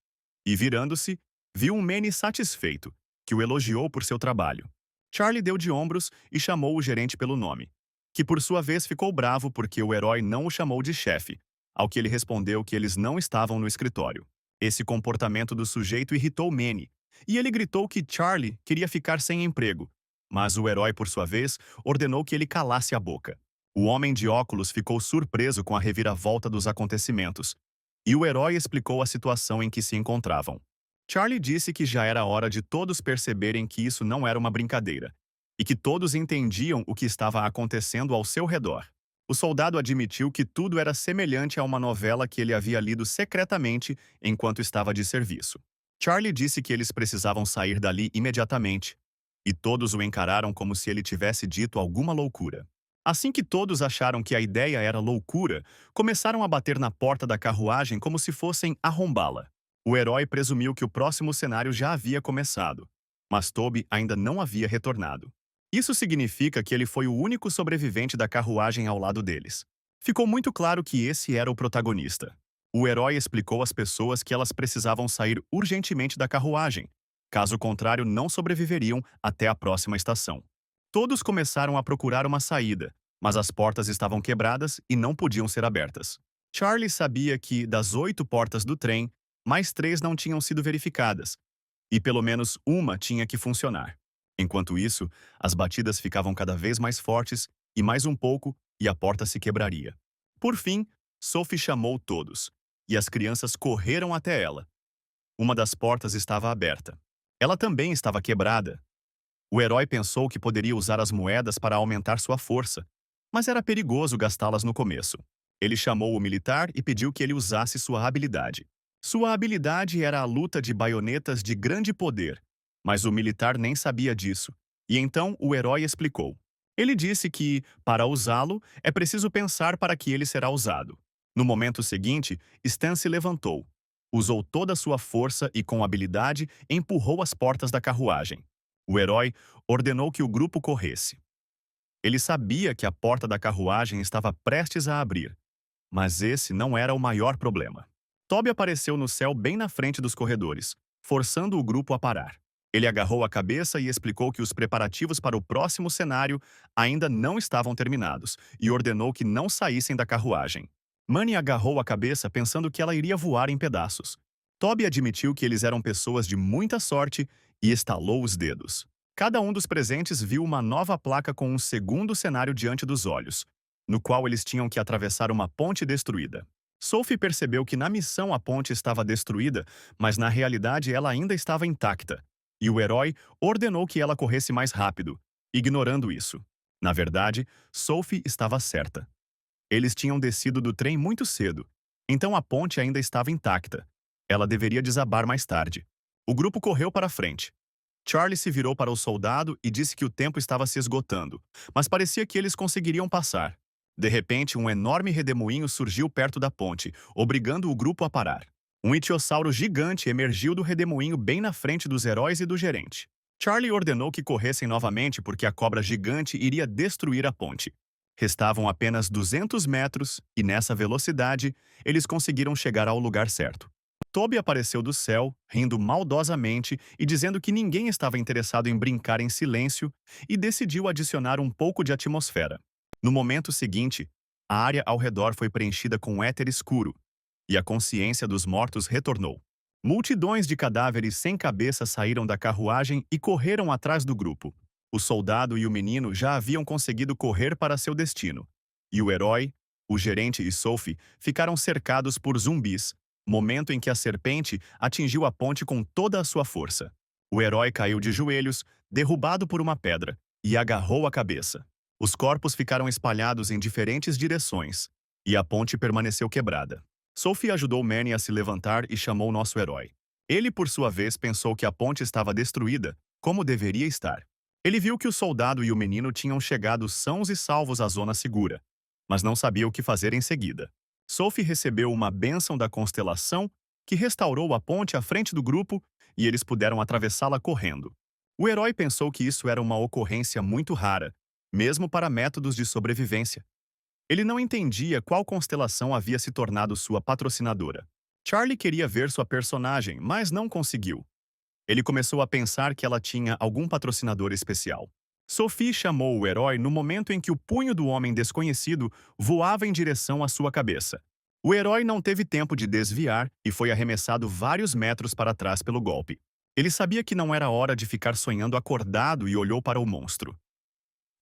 e virando-se, viu um Manny satisfeito, que o elogiou por seu trabalho. Charlie deu de ombros e chamou o gerente pelo nome, que por sua vez ficou bravo porque o herói não o chamou de chefe, ao que ele respondeu que eles não estavam no escritório. Esse comportamento do sujeito irritou Manny, e ele gritou que Charlie queria ficar sem emprego. Mas o herói, por sua vez, ordenou que ele calasse a boca. O homem de óculos ficou surpreso com a reviravolta dos acontecimentos, e o herói explicou a situação em que se encontravam. Charlie disse que já era hora de todos perceberem que isso não era uma brincadeira, e que todos entendiam o que estava acontecendo ao seu redor. O soldado admitiu que tudo era semelhante a uma novela que ele havia lido secretamente enquanto estava de serviço. Charlie disse que eles precisavam sair dali imediatamente, e todos o encararam como se ele tivesse dito alguma loucura. Assim que todos acharam que a ideia era loucura, começaram a bater na porta da carruagem como se fossem arrombá-la. O herói presumiu que o próximo cenário já havia começado, mas Toby ainda não havia retornado. Isso significa que ele foi o único sobrevivente da carruagem ao lado deles. Ficou muito claro que esse era o protagonista. O herói explicou às pessoas que elas precisavam sair urgentemente da carruagem, caso contrário não sobreviveriam até a próxima estação. Todos começaram a procurar uma saída, mas as portas estavam quebradas e não podiam ser abertas. Charlie sabia que, das 8 portas do trem, mais 3 não tinham sido verificadas, e pelo menos uma tinha que funcionar. Enquanto isso, as batidas ficavam cada vez mais fortes e mais um pouco e a porta se quebraria. Por fim, Sophie chamou todos, e as crianças correram até ela. Uma das portas estava aberta. Ela também estava quebrada. O herói pensou que poderia usar as moedas para aumentar sua força, mas era perigoso gastá-las no começo. Ele chamou o militar e pediu que ele usasse sua habilidade. Sua habilidade era a luta de baionetas de grande poder, mas o militar nem sabia disso, e então o herói explicou. Ele disse que, para usá-lo, é preciso pensar para que ele será usado. No momento seguinte, Stan se levantou, usou toda a sua força e, com habilidade, empurrou as portas da carruagem. O herói ordenou que o grupo corresse. Ele sabia que a porta da carruagem estava prestes a abrir, mas esse não era o maior problema. Toby apareceu no céu bem na frente dos corredores, forçando o grupo a parar. Ele agarrou a cabeça e explicou que os preparativos para o próximo cenário ainda não estavam terminados e ordenou que não saíssem da carruagem. Manny agarrou a cabeça pensando que ela iria voar em pedaços. Toby admitiu que eles eram pessoas de muita sorte e estalou os dedos. Cada um dos presentes viu uma nova placa com um segundo cenário diante dos olhos, no qual eles tinham que atravessar uma ponte destruída. Sophie percebeu que na missão a ponte estava destruída, mas na realidade ela ainda estava intacta, e o herói ordenou que ela corresse mais rápido, ignorando isso. Na verdade, Sophie estava certa. Eles tinham descido do trem muito cedo, então a ponte ainda estava intacta. Ela deveria desabar mais tarde. O grupo correu para a frente. Charlie se virou para o soldado e disse que o tempo estava se esgotando, mas parecia que eles conseguiriam passar. De repente, um enorme redemoinho surgiu perto da ponte, obrigando o grupo a parar. Um itiossauro gigante emergiu do redemoinho bem na frente dos heróis e do gerente. Charlie ordenou que corressem novamente porque a cobra gigante iria destruir a ponte. Restavam apenas 200 metros e, nessa velocidade, eles conseguiram chegar ao lugar certo. Toby apareceu do céu, rindo maldosamente e dizendo que ninguém estava interessado em brincar em silêncio e decidiu adicionar um pouco de atmosfera. No momento seguinte, a área ao redor foi preenchida com éter escuro e a consciência dos mortos retornou. Multidões de cadáveres sem cabeça saíram da carruagem e correram atrás do grupo. O soldado e o menino já haviam conseguido correr para seu destino, e o herói, o gerente e Sophie ficaram cercados por zumbis, momento em que a serpente atingiu a ponte com toda a sua força. O herói caiu de joelhos, derrubado por uma pedra, e agarrou a cabeça. Os corpos ficaram espalhados em diferentes direções, e a ponte permaneceu quebrada. Sophie ajudou Manny a se levantar e chamou nosso herói. Ele, por sua vez, pensou que a ponte estava destruída, como deveria estar. Ele viu que o soldado e o menino tinham chegado sãos e salvos à zona segura, mas não sabia o que fazer em seguida. Sophie recebeu uma bênção da constelação que restaurou a ponte à frente do grupo e eles puderam atravessá-la correndo. O herói pensou que isso era uma ocorrência muito rara, mesmo para métodos de sobrevivência. Ele não entendia qual constelação havia se tornado sua patrocinadora. Charlie queria ver sua personagem, mas não conseguiu. Ele começou a pensar que ela tinha algum patrocinador especial. Sophie chamou o herói no momento em que o punho do homem desconhecido voava em direção à sua cabeça. O herói não teve tempo de desviar e foi arremessado vários metros para trás pelo golpe. Ele sabia que não era hora de ficar sonhando acordado e olhou para o monstro.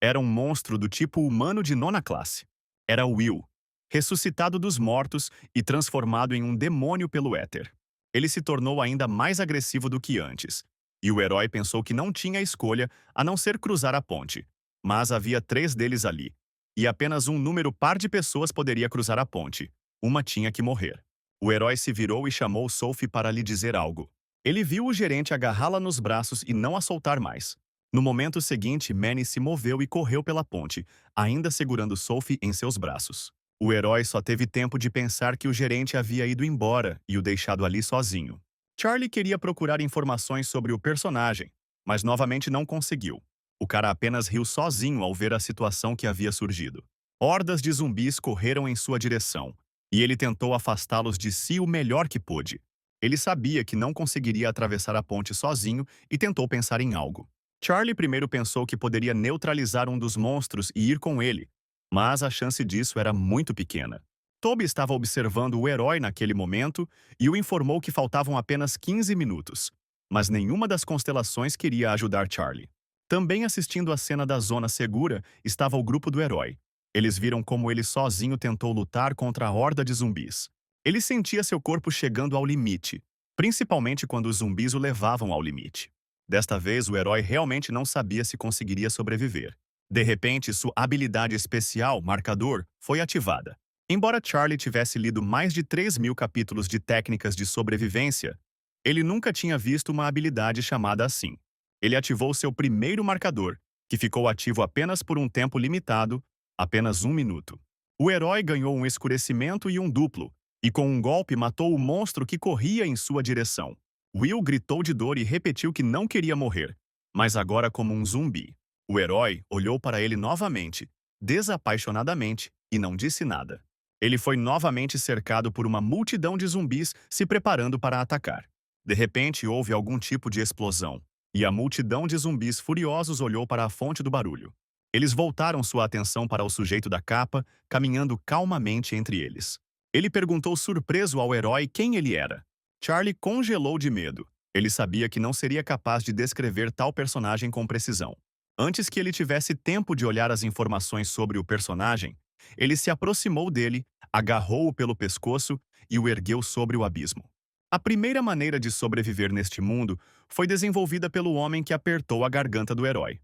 Era um monstro do tipo humano de nona classe. Era Will, ressuscitado dos mortos e transformado em um demônio pelo éter. Ele se tornou ainda mais agressivo do que antes, e o herói pensou que não tinha escolha a não ser cruzar a ponte. Mas havia 3 deles ali, e apenas um número par de pessoas poderia cruzar a ponte. Uma tinha que morrer. O herói se virou e chamou Sophie para lhe dizer algo. Ele viu o gerente agarrá-la nos braços e não a soltar mais. No momento seguinte, Manny se moveu e correu pela ponte, ainda segurando Sophie em seus braços. O herói só teve tempo de pensar que o gerente havia ido embora e o deixado ali sozinho. Charlie queria procurar informações sobre o personagem, mas novamente não conseguiu. O cara apenas riu sozinho ao ver a situação que havia surgido. Hordas de zumbis correram em sua direção, e ele tentou afastá-los de si o melhor que pôde. Ele sabia que não conseguiria atravessar a ponte sozinho e tentou pensar em algo. Charlie primeiro pensou que poderia neutralizar um dos monstros e ir com ele, mas a chance disso era muito pequena. Toby estava observando o herói naquele momento e o informou que faltavam apenas 15 minutos, mas nenhuma das constelações queria ajudar Charlie. Também assistindo à cena da zona segura estava o grupo do herói. Eles viram como ele sozinho tentou lutar contra a horda de zumbis. Ele sentia seu corpo chegando ao limite, principalmente quando os zumbis o levavam ao limite. Desta vez, o herói realmente não sabia se conseguiria sobreviver. De repente, sua habilidade especial, Marcador, foi ativada. Embora Charlie tivesse lido mais de 3.000 capítulos de técnicas de sobrevivência, ele nunca tinha visto uma habilidade chamada assim. Ele ativou seu primeiro marcador, que ficou ativo apenas por um tempo limitado, apenas 1 minuto. O herói ganhou um escurecimento e um duplo, e com um golpe matou o monstro que corria em sua direção. Will gritou de dor e repetiu que não queria morrer, mas agora como um zumbi. O herói olhou para ele novamente, desapaixonadamente, e não disse nada. Ele foi novamente cercado por uma multidão de zumbis se preparando para atacar. De repente, houve algum tipo de explosão, e a multidão de zumbis furiosos olhou para a fonte do barulho. Eles voltaram sua atenção para o sujeito da capa, caminhando calmamente entre eles. Ele perguntou surpreso ao herói quem ele era. Charlie congelou de medo. Ele sabia que não seria capaz de descrever tal personagem com precisão. Antes que ele tivesse tempo de olhar as informações sobre o personagem, ele se aproximou dele, agarrou-o pelo pescoço e o ergueu sobre o abismo. A primeira maneira de sobreviver neste mundo foi desenvolvida pelo homem que apertou a garganta do herói.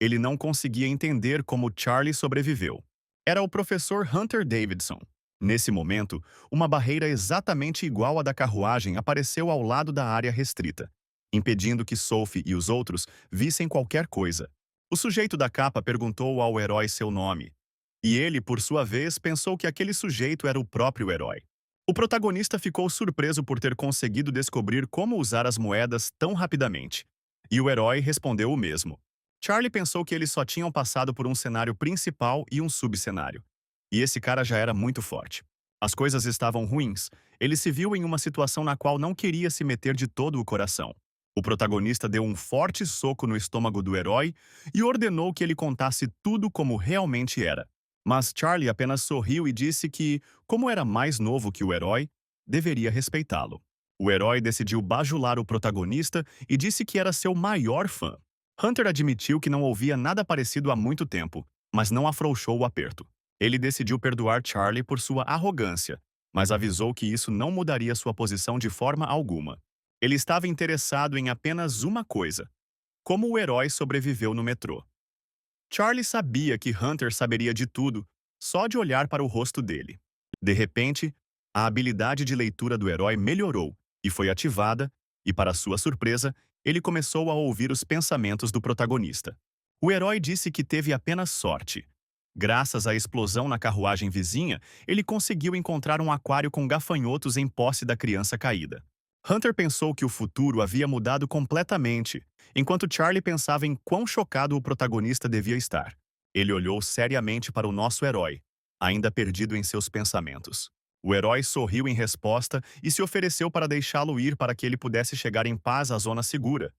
Ele não conseguia entender como Charlie sobreviveu. Era o professor Hunter Davidson. Nesse momento, uma barreira exatamente igual à da carruagem apareceu ao lado da área restrita, impedindo que Sophie e os outros vissem qualquer coisa. O sujeito da capa perguntou ao herói seu nome, e ele, por sua vez, pensou que aquele sujeito era o próprio herói. O protagonista ficou surpreso por ter conseguido descobrir como usar as moedas tão rapidamente, e o herói respondeu o mesmo. Charlie pensou que eles só tinham passado por um cenário principal e um subcenário. E esse cara já era muito forte. As coisas estavam ruins. Ele se viu em uma situação na qual não queria se meter de todo o coração. O protagonista deu um forte soco no estômago do herói e ordenou que ele contasse tudo como realmente era. Mas Charlie apenas sorriu e disse que, como era mais novo que o herói, deveria respeitá-lo. O herói decidiu bajular o protagonista e disse que era seu maior fã. Hunter admitiu que não ouvia nada parecido há muito tempo, mas não afrouxou o aperto. Ele decidiu perdoar Charlie por sua arrogância, mas avisou que isso não mudaria sua posição de forma alguma. Ele estava interessado em apenas uma coisa: como o herói sobreviveu no metrô. Charlie sabia que Hunter saberia de tudo, só de olhar para o rosto dele. De repente, a habilidade de leitura do herói melhorou e foi ativada, e para sua surpresa, ele começou a ouvir os pensamentos do protagonista. O herói disse que teve apenas sorte. Graças à explosão na carruagem vizinha, ele conseguiu encontrar um aquário com gafanhotos em posse da criança caída. Hunter pensou que o futuro havia mudado completamente, enquanto Charlie pensava em quão chocado o protagonista devia estar. Ele olhou seriamente para o nosso herói, ainda perdido em seus pensamentos. O herói sorriu em resposta e se ofereceu para deixá-lo ir para que ele pudesse chegar em paz à zona segura.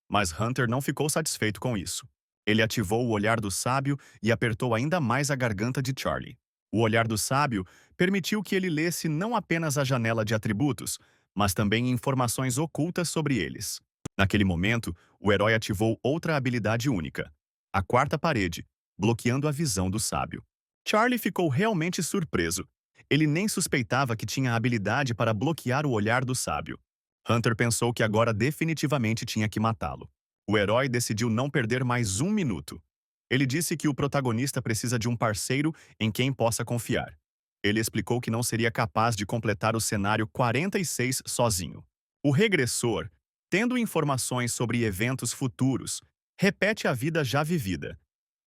Mas Hunter não ficou satisfeito com isso. Ele ativou o olhar do sábio e apertou ainda mais a garganta de Charlie. O olhar do sábio permitiu que ele lesse não apenas a janela de atributos, mas também informações ocultas sobre eles. Naquele momento, o herói ativou outra habilidade única, a quarta parede, bloqueando a visão do sábio. Charlie ficou realmente surpreso. Ele nem suspeitava que tinha habilidade para bloquear o olhar do sábio. Hunter pensou que agora definitivamente tinha que matá-lo. O herói decidiu não perder mais um minuto. Ele disse que o protagonista precisa de um parceiro em quem possa confiar. Ele explicou que não seria capaz de completar o cenário 46 sozinho. O regressor, tendo informações sobre eventos futuros, repete a vida já vivida.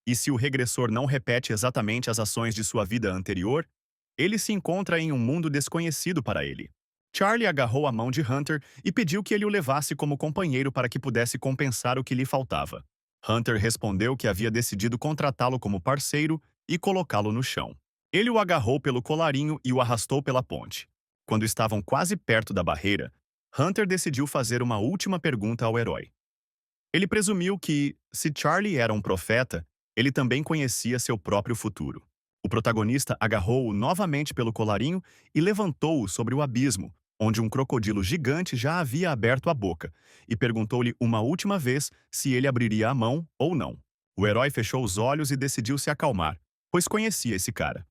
E se o regressor não repete exatamente as ações de sua vida anterior, ele se encontra em um mundo desconhecido para ele. Charlie agarrou a mão de Hunter e pediu que ele o levasse como companheiro para que pudesse compensar o que lhe faltava. Hunter respondeu que havia decidido contratá-lo como parceiro e colocá-lo no chão. Ele o agarrou pelo colarinho e o arrastou pela ponte. Quando estavam quase perto da barreira, Hunter decidiu fazer uma última pergunta ao herói. Ele presumiu que, se Charlie era um profeta, ele também conhecia seu próprio futuro. O protagonista agarrou-o novamente pelo colarinho e levantou-o sobre o abismo, onde um crocodilo gigante já havia aberto a boca, e perguntou-lhe uma última vez se ele abriria a mão ou não. O herói fechou os olhos e decidiu se acalmar, pois conhecia esse cara.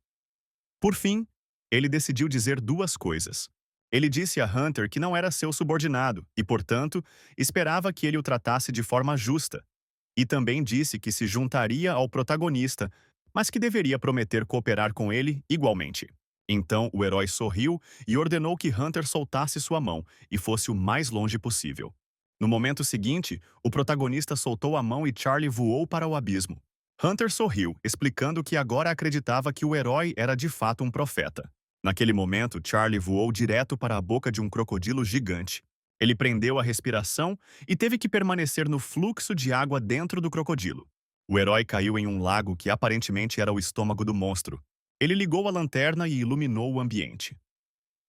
Por fim, ele decidiu dizer duas coisas. Ele disse a Hunter que não era seu subordinado e, portanto, esperava que ele o tratasse de forma justa. E também disse que se juntaria ao protagonista, mas que deveria prometer cooperar com ele igualmente. Então o herói sorriu e ordenou que Hunter soltasse sua mão e fosse o mais longe possível. No momento seguinte, o protagonista soltou a mão e Charlie voou para o abismo. Hunter sorriu, explicando que agora acreditava que o herói era de fato um profeta. Naquele momento, Charlie voou direto para a boca de um crocodilo gigante. Ele prendeu a respiração e teve que permanecer no fluxo de água dentro do crocodilo. O herói caiu em um lago que aparentemente era o estômago do monstro. Ele ligou a lanterna e iluminou o ambiente.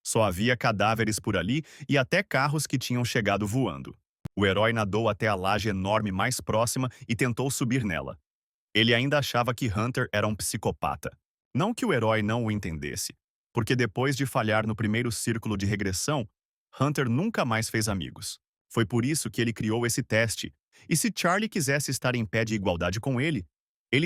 Só havia cadáveres por ali e até carros que tinham chegado voando. O herói nadou até a laje enorme mais próxima e tentou subir nela. Ele ainda achava que Hunter era um psicopata. Não que o herói não o entendesse, porque depois de falhar no primeiro círculo de regressão, Hunter nunca mais fez amigos. Foi por isso que ele criou esse teste, e se Charlie quisesse estar em pé de igualdade com ele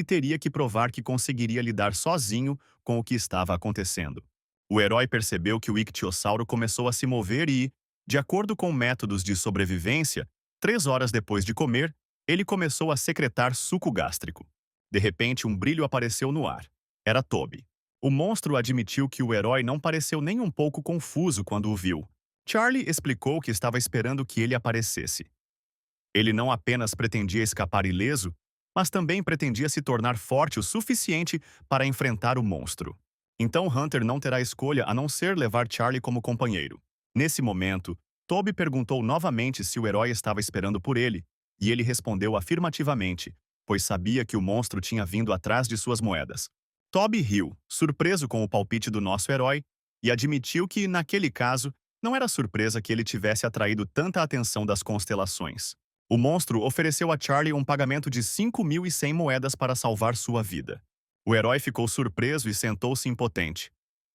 teria que provar que conseguiria lidar sozinho com o que estava acontecendo. O herói percebeu que o ictiossauro começou a se mover e, de acordo com métodos de sobrevivência, 3 horas depois de comer, ele começou a secretar suco gástrico. De repente, um brilho apareceu no ar. Era Toby. O monstro admitiu que o herói não pareceu nem um pouco confuso quando o viu. Charlie explicou que estava esperando que ele aparecesse. Ele não apenas pretendia escapar ileso, mas também pretendia se tornar forte o suficiente para enfrentar o monstro. Então Hunter não terá escolha a não ser levar Charlie como companheiro. Nesse momento, Toby perguntou novamente se o herói estava esperando por ele, e ele respondeu afirmativamente, pois sabia que o monstro tinha vindo atrás de suas moedas. Toby riu, surpreso com o palpite do nosso herói, e admitiu que, naquele caso, não era surpresa que ele tivesse atraído tanta atenção das constelações. O monstro ofereceu a Charlie um pagamento de 5.100 moedas para salvar sua vida. O herói ficou surpreso e sentou-se impotente.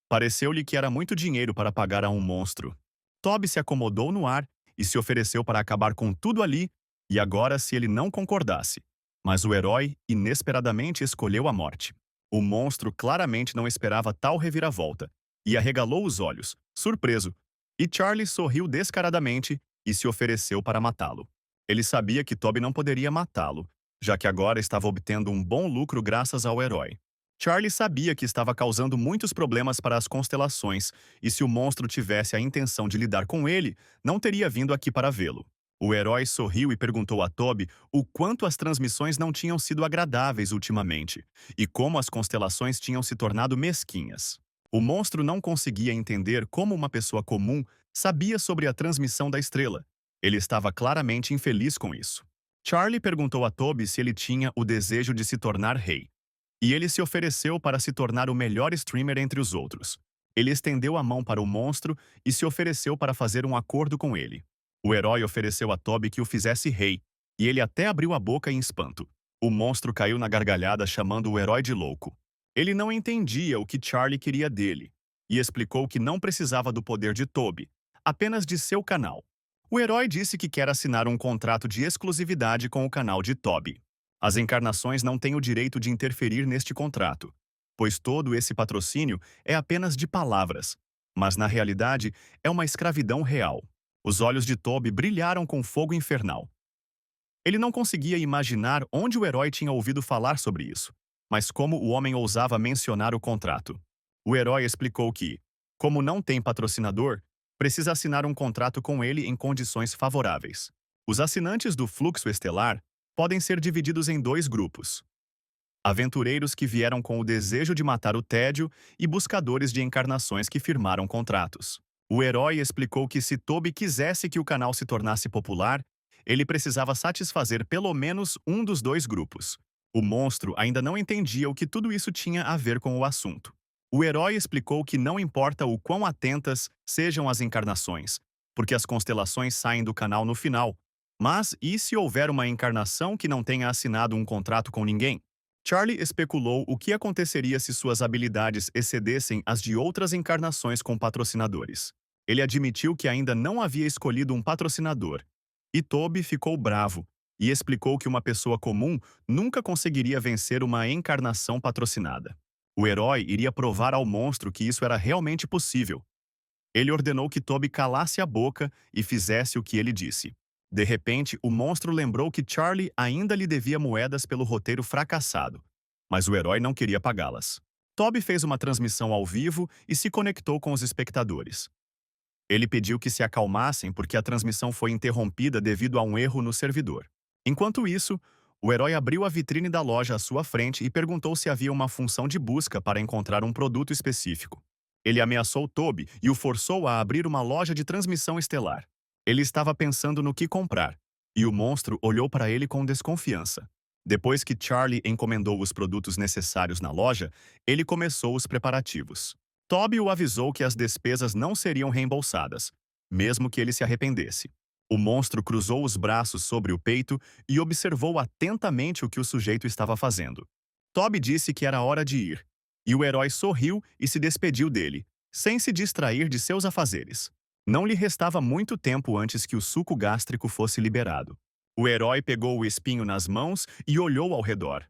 Pareceu-lhe que era muito dinheiro para pagar a um monstro. Toby se acomodou no ar e se ofereceu para acabar com tudo ali, e agora se ele não concordasse. Mas o herói, inesperadamente, escolheu a morte. O monstro claramente não esperava tal reviravolta, e arregalou os olhos, surpreso, e Charlie sorriu descaradamente e se ofereceu para matá-lo. Ele sabia que Toby não poderia matá-lo, já que agora estava obtendo um bom lucro graças ao herói. Charlie sabia que estava causando muitos problemas para as constelações, e se o monstro tivesse a intenção de lidar com ele, não teria vindo aqui para vê-lo. O herói sorriu e perguntou a Toby o quanto as transmissões não tinham sido agradáveis ultimamente, e como as constelações tinham se tornado mesquinhas. O monstro não conseguia entender como uma pessoa comum sabia sobre a transmissão da estrela. Ele estava claramente infeliz com isso. Charlie perguntou a Toby se ele tinha o desejo de se tornar rei. E ele se ofereceu para se tornar o melhor streamer entre os outros. Ele estendeu a mão para o monstro e se ofereceu para fazer um acordo com ele. O herói ofereceu a Toby que o fizesse rei, e ele até abriu a boca em espanto. O monstro caiu na gargalhada chamando o herói de louco. Ele não entendia o que Charlie queria dele e explicou que não precisava do poder de Toby, apenas de seu canal. O herói disse que quer assinar um contrato de exclusividade com o canal de Toby. As encarnações não têm o direito de interferir neste contrato, pois todo esse patrocínio é apenas de palavras, mas na realidade é uma escravidão real. Os olhos de Toby brilharam com fogo infernal. Ele não conseguia imaginar onde o herói tinha ouvido falar sobre isso, mas como o homem ousava mencionar o contrato. O herói explicou que, como não tem patrocinador, precisa assinar um contrato com ele em condições favoráveis. Os assinantes do fluxo estelar podem ser divididos em dois grupos: aventureiros que vieram com o desejo de matar o tédio e buscadores de encarnações que firmaram contratos. O herói explicou que se Toby quisesse que o canal se tornasse popular, ele precisava satisfazer pelo menos um dos dois grupos. O monstro ainda não entendia o que tudo isso tinha a ver com o assunto. O herói explicou que não importa o quão atentas sejam as encarnações, porque as constelações saem do canal no final. Mas e se houver uma encarnação que não tenha assinado um contrato com ninguém? Charlie especulou o que aconteceria se suas habilidades excedessem as de outras encarnações com patrocinadores. Ele admitiu que ainda não havia escolhido um patrocinador. E Toby ficou bravo e explicou que uma pessoa comum nunca conseguiria vencer uma encarnação patrocinada. O herói iria provar ao monstro que isso era realmente possível. Ele ordenou que Toby calasse a boca e fizesse o que ele disse. De repente, o monstro lembrou que Charlie ainda lhe devia moedas pelo roteiro fracassado, mas o herói não queria pagá-las. Toby fez uma transmissão ao vivo e se conectou com os espectadores. Ele pediu que se acalmassem porque a transmissão foi interrompida devido a um erro no servidor. Enquanto isso, o herói abriu a vitrine da loja à sua frente e perguntou se havia uma função de busca para encontrar um produto específico. Ele ameaçou Toby e o forçou a abrir uma loja de transmissão estelar. Ele estava pensando no que comprar, e o monstro olhou para ele com desconfiança. Depois que Charlie encomendou os produtos necessários na loja, ele começou os preparativos. Toby o avisou que as despesas não seriam reembolsadas, mesmo que ele se arrependesse. O monstro cruzou os braços sobre o peito e observou atentamente o que o sujeito estava fazendo. Toby disse que era hora de ir, e o herói sorriu e se despediu dele, sem se distrair de seus afazeres. Não lhe restava muito tempo antes que o suco gástrico fosse liberado. O herói pegou o espinho nas mãos e olhou ao redor.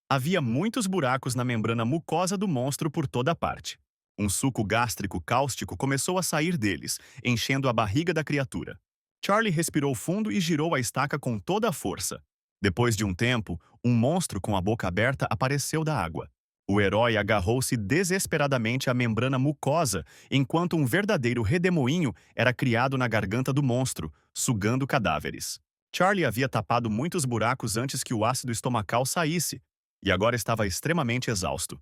Havia muitos buracos na membrana mucosa do monstro por toda parte. Um suco gástrico cáustico começou a sair deles, enchendo a barriga da criatura. Charlie respirou fundo e girou a estaca com toda a força. Depois de um tempo, um monstro com a boca aberta apareceu da água. O herói agarrou-se desesperadamente à membrana mucosa, enquanto um verdadeiro redemoinho era criado na garganta do monstro, sugando cadáveres. Charlie havia tapado muitos buracos antes que o ácido estomacal saísse, e agora estava extremamente exausto.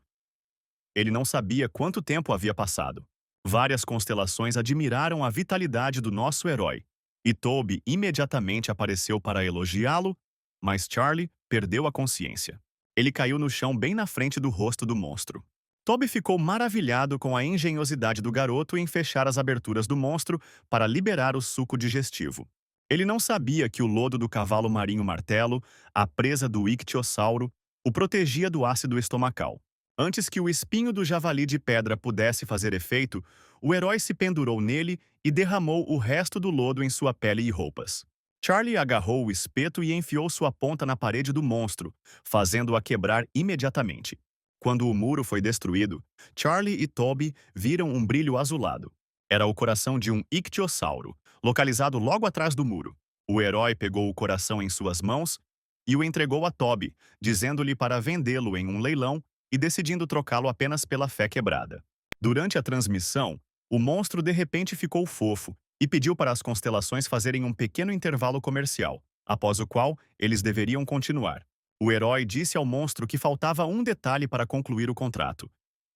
Ele não sabia quanto tempo havia passado. Várias constelações admiraram a vitalidade do nosso herói, e Toby imediatamente apareceu para elogiá-lo, mas Charlie perdeu a consciência. Ele caiu no chão bem na frente do rosto do monstro. Toby ficou maravilhado com a engenhosidade do garoto em fechar as aberturas do monstro para liberar o suco digestivo. Ele não sabia que o lodo do cavalo marinho martelo, a presa do ictiossauro, o protegia do ácido estomacal. Antes que o espinho do javali de pedra pudesse fazer efeito, o herói se pendurou nele e derramou o resto do lodo em sua pele e roupas. Charlie agarrou o espeto e enfiou sua ponta na parede do monstro, fazendo-a quebrar imediatamente. Quando o muro foi destruído, Charlie e Toby viram um brilho azulado. Era o coração de um ictiossauro, localizado logo atrás do muro. O herói pegou o coração em suas mãos e o entregou a Toby, dizendo-lhe para vendê-lo em um leilão e decidindo trocá-lo apenas pela fé quebrada. Durante a transmissão, o monstro de repente ficou fofo e pediu para as constelações fazerem um pequeno intervalo comercial, após o qual eles deveriam continuar. O herói disse ao monstro que faltava um detalhe para concluir o contrato.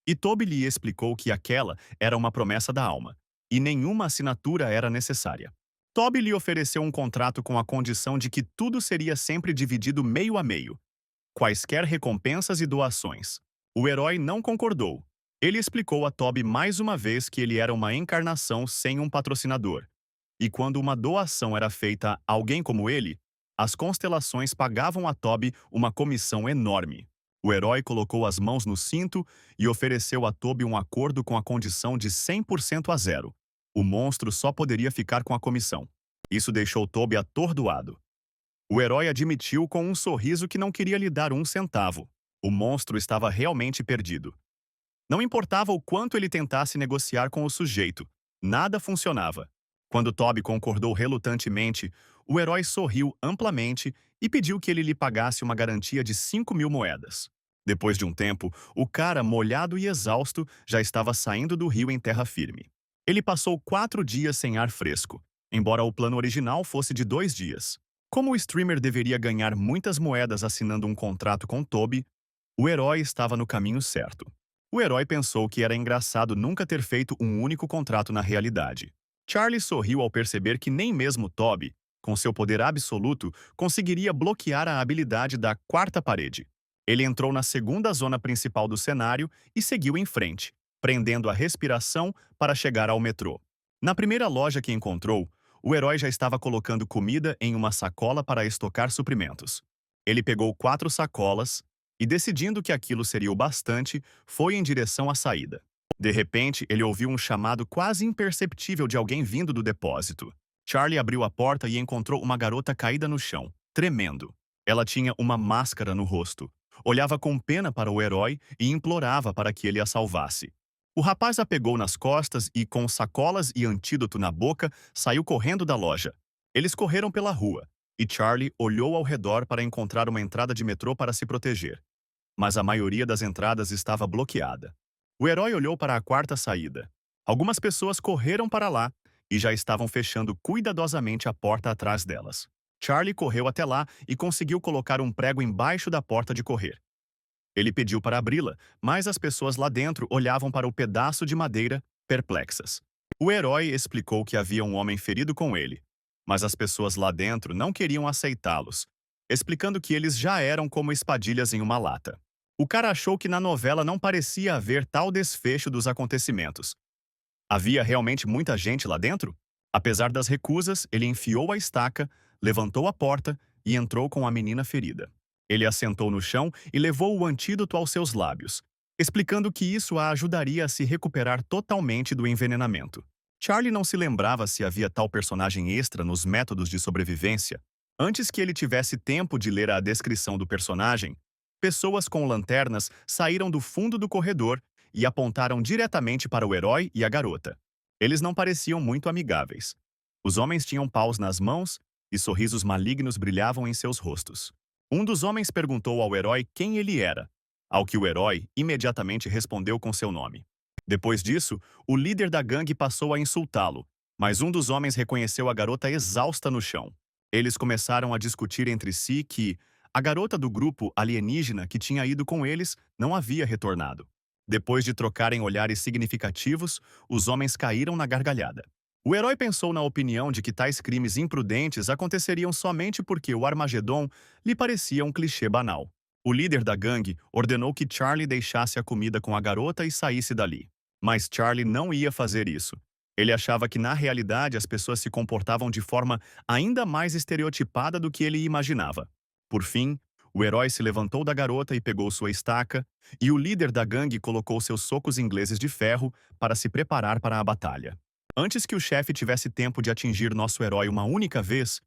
E Toby lhe explicou que aquela era uma promessa da alma, e nenhuma assinatura era necessária. Toby lhe ofereceu um contrato com a condição de que tudo seria sempre dividido meio a meio, quaisquer recompensas e doações. O herói não concordou. Ele explicou a Toby mais uma vez que ele era uma encarnação sem um patrocinador. E quando uma doação era feita a alguém como ele, as constelações pagavam a Toby uma comissão enorme. O herói colocou as mãos no cinto e ofereceu a Toby um acordo com a condição de 100% a zero. O monstro só poderia ficar com a comissão. Isso deixou Toby atordoado. O herói admitiu com um sorriso que não queria lhe dar um centavo. O monstro estava realmente perdido. Não importava o quanto ele tentasse negociar com o sujeito, nada funcionava. Quando Toby concordou relutantemente, o herói sorriu amplamente e pediu que ele lhe pagasse uma garantia de 5.000 moedas. Depois de um tempo, o cara, molhado e exausto, já estava saindo do rio em terra firme. Ele passou 4 dias sem ar fresco, embora o plano original fosse de 2 dias. Como o streamer deveria ganhar muitas moedas assinando um contrato com Toby, o herói estava no caminho certo. O herói pensou que era engraçado nunca ter feito um único contrato na realidade. Charlie sorriu ao perceber que nem mesmo Toby, com seu poder absoluto, conseguiria bloquear a habilidade da quarta parede. Ele entrou na segunda zona principal do cenário e seguiu em frente, prendendo a respiração para chegar ao metrô. Na primeira loja que encontrou, o herói já estava colocando comida em uma sacola para estocar suprimentos. Ele pegou 4 sacolas e, decidindo que aquilo seria o bastante, foi em direção à saída. De repente, ele ouviu um chamado quase imperceptível de alguém vindo do depósito. Charlie abriu a porta e encontrou uma garota caída no chão, tremendo. Ela tinha uma máscara no rosto. Olhava com pena para o herói e implorava para que ele a salvasse. O rapaz a pegou nas costas e, com sacolas e antídoto na boca, saiu correndo da loja. Eles correram pela rua, e Charlie olhou ao redor para encontrar uma entrada de metrô para se proteger. Mas a maioria das entradas estava bloqueada. O herói olhou para a quarta saída. Algumas pessoas correram para lá e já estavam fechando cuidadosamente a porta atrás delas. Charlie correu até lá e conseguiu colocar um prego embaixo da porta de correr. Ele pediu para abri-la, mas as pessoas lá dentro olhavam para o pedaço de madeira, perplexas. O herói explicou que havia um homem ferido com ele, mas as pessoas lá dentro não queriam aceitá-los, explicando que eles já eram como espadilhas em uma lata. O cara achou que na novela não parecia haver tal desfecho dos acontecimentos. Havia realmente muita gente lá dentro? Apesar das recusas, ele enfiou a estaca, levantou a porta e entrou com a menina ferida. Ele a sentou no chão e levou o antídoto aos seus lábios, explicando que isso a ajudaria a se recuperar totalmente do envenenamento. Charlie não se lembrava se havia tal personagem extra nos métodos de sobrevivência. Antes que ele tivesse tempo de ler a descrição do personagem, pessoas com lanternas saíram do fundo do corredor e apontaram diretamente para o herói e a garota. Eles não pareciam muito amigáveis. Os homens tinham paus nas mãos e sorrisos malignos brilhavam em seus rostos. Um dos homens perguntou ao herói quem ele era, ao que o herói imediatamente respondeu com seu nome. Depois disso, o líder da gangue passou a insultá-lo, mas um dos homens reconheceu a garota exausta no chão. Eles começaram a discutir entre si que a garota do grupo alienígena que tinha ido com eles não havia retornado. Depois de trocarem olhares significativos, os homens caíram na gargalhada. O herói pensou na opinião de que tais crimes imprudentes aconteceriam somente porque o Armagedon lhe parecia um clichê banal. O líder da gangue ordenou que Charlie deixasse a comida com a garota e saísse dali. Mas Charlie não ia fazer isso. Ele achava que na realidade as pessoas se comportavam de forma ainda mais estereotipada do que ele imaginava. Por fim, o herói se levantou da garota e pegou sua estaca, e o líder da gangue colocou seus socos ingleses de ferro para se preparar para a batalha. Antes que o chefe tivesse tempo de atingir nosso herói uma única vez,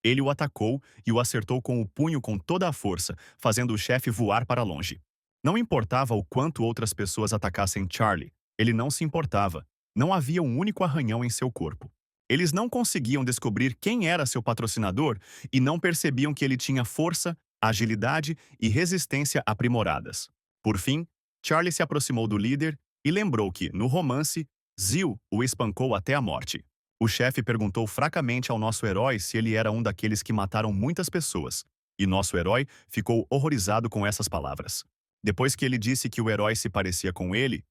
ele o atacou e o acertou com o punho com toda a força, fazendo o chefe voar para longe. Não importava o quanto outras pessoas atacassem Charlie, ele não se importava. Não havia um único arranhão em seu corpo. Eles não conseguiam descobrir quem era seu patrocinador e não percebiam que ele tinha força, agilidade e resistência aprimoradas. Por fim, Charlie se aproximou do líder e lembrou que, no romance, Zil o espancou até a morte. O chefe perguntou fracamente ao nosso herói se ele era um daqueles que mataram muitas pessoas, e nosso herói ficou horrorizado com essas palavras. Depois que ele disse que o herói se parecia com ele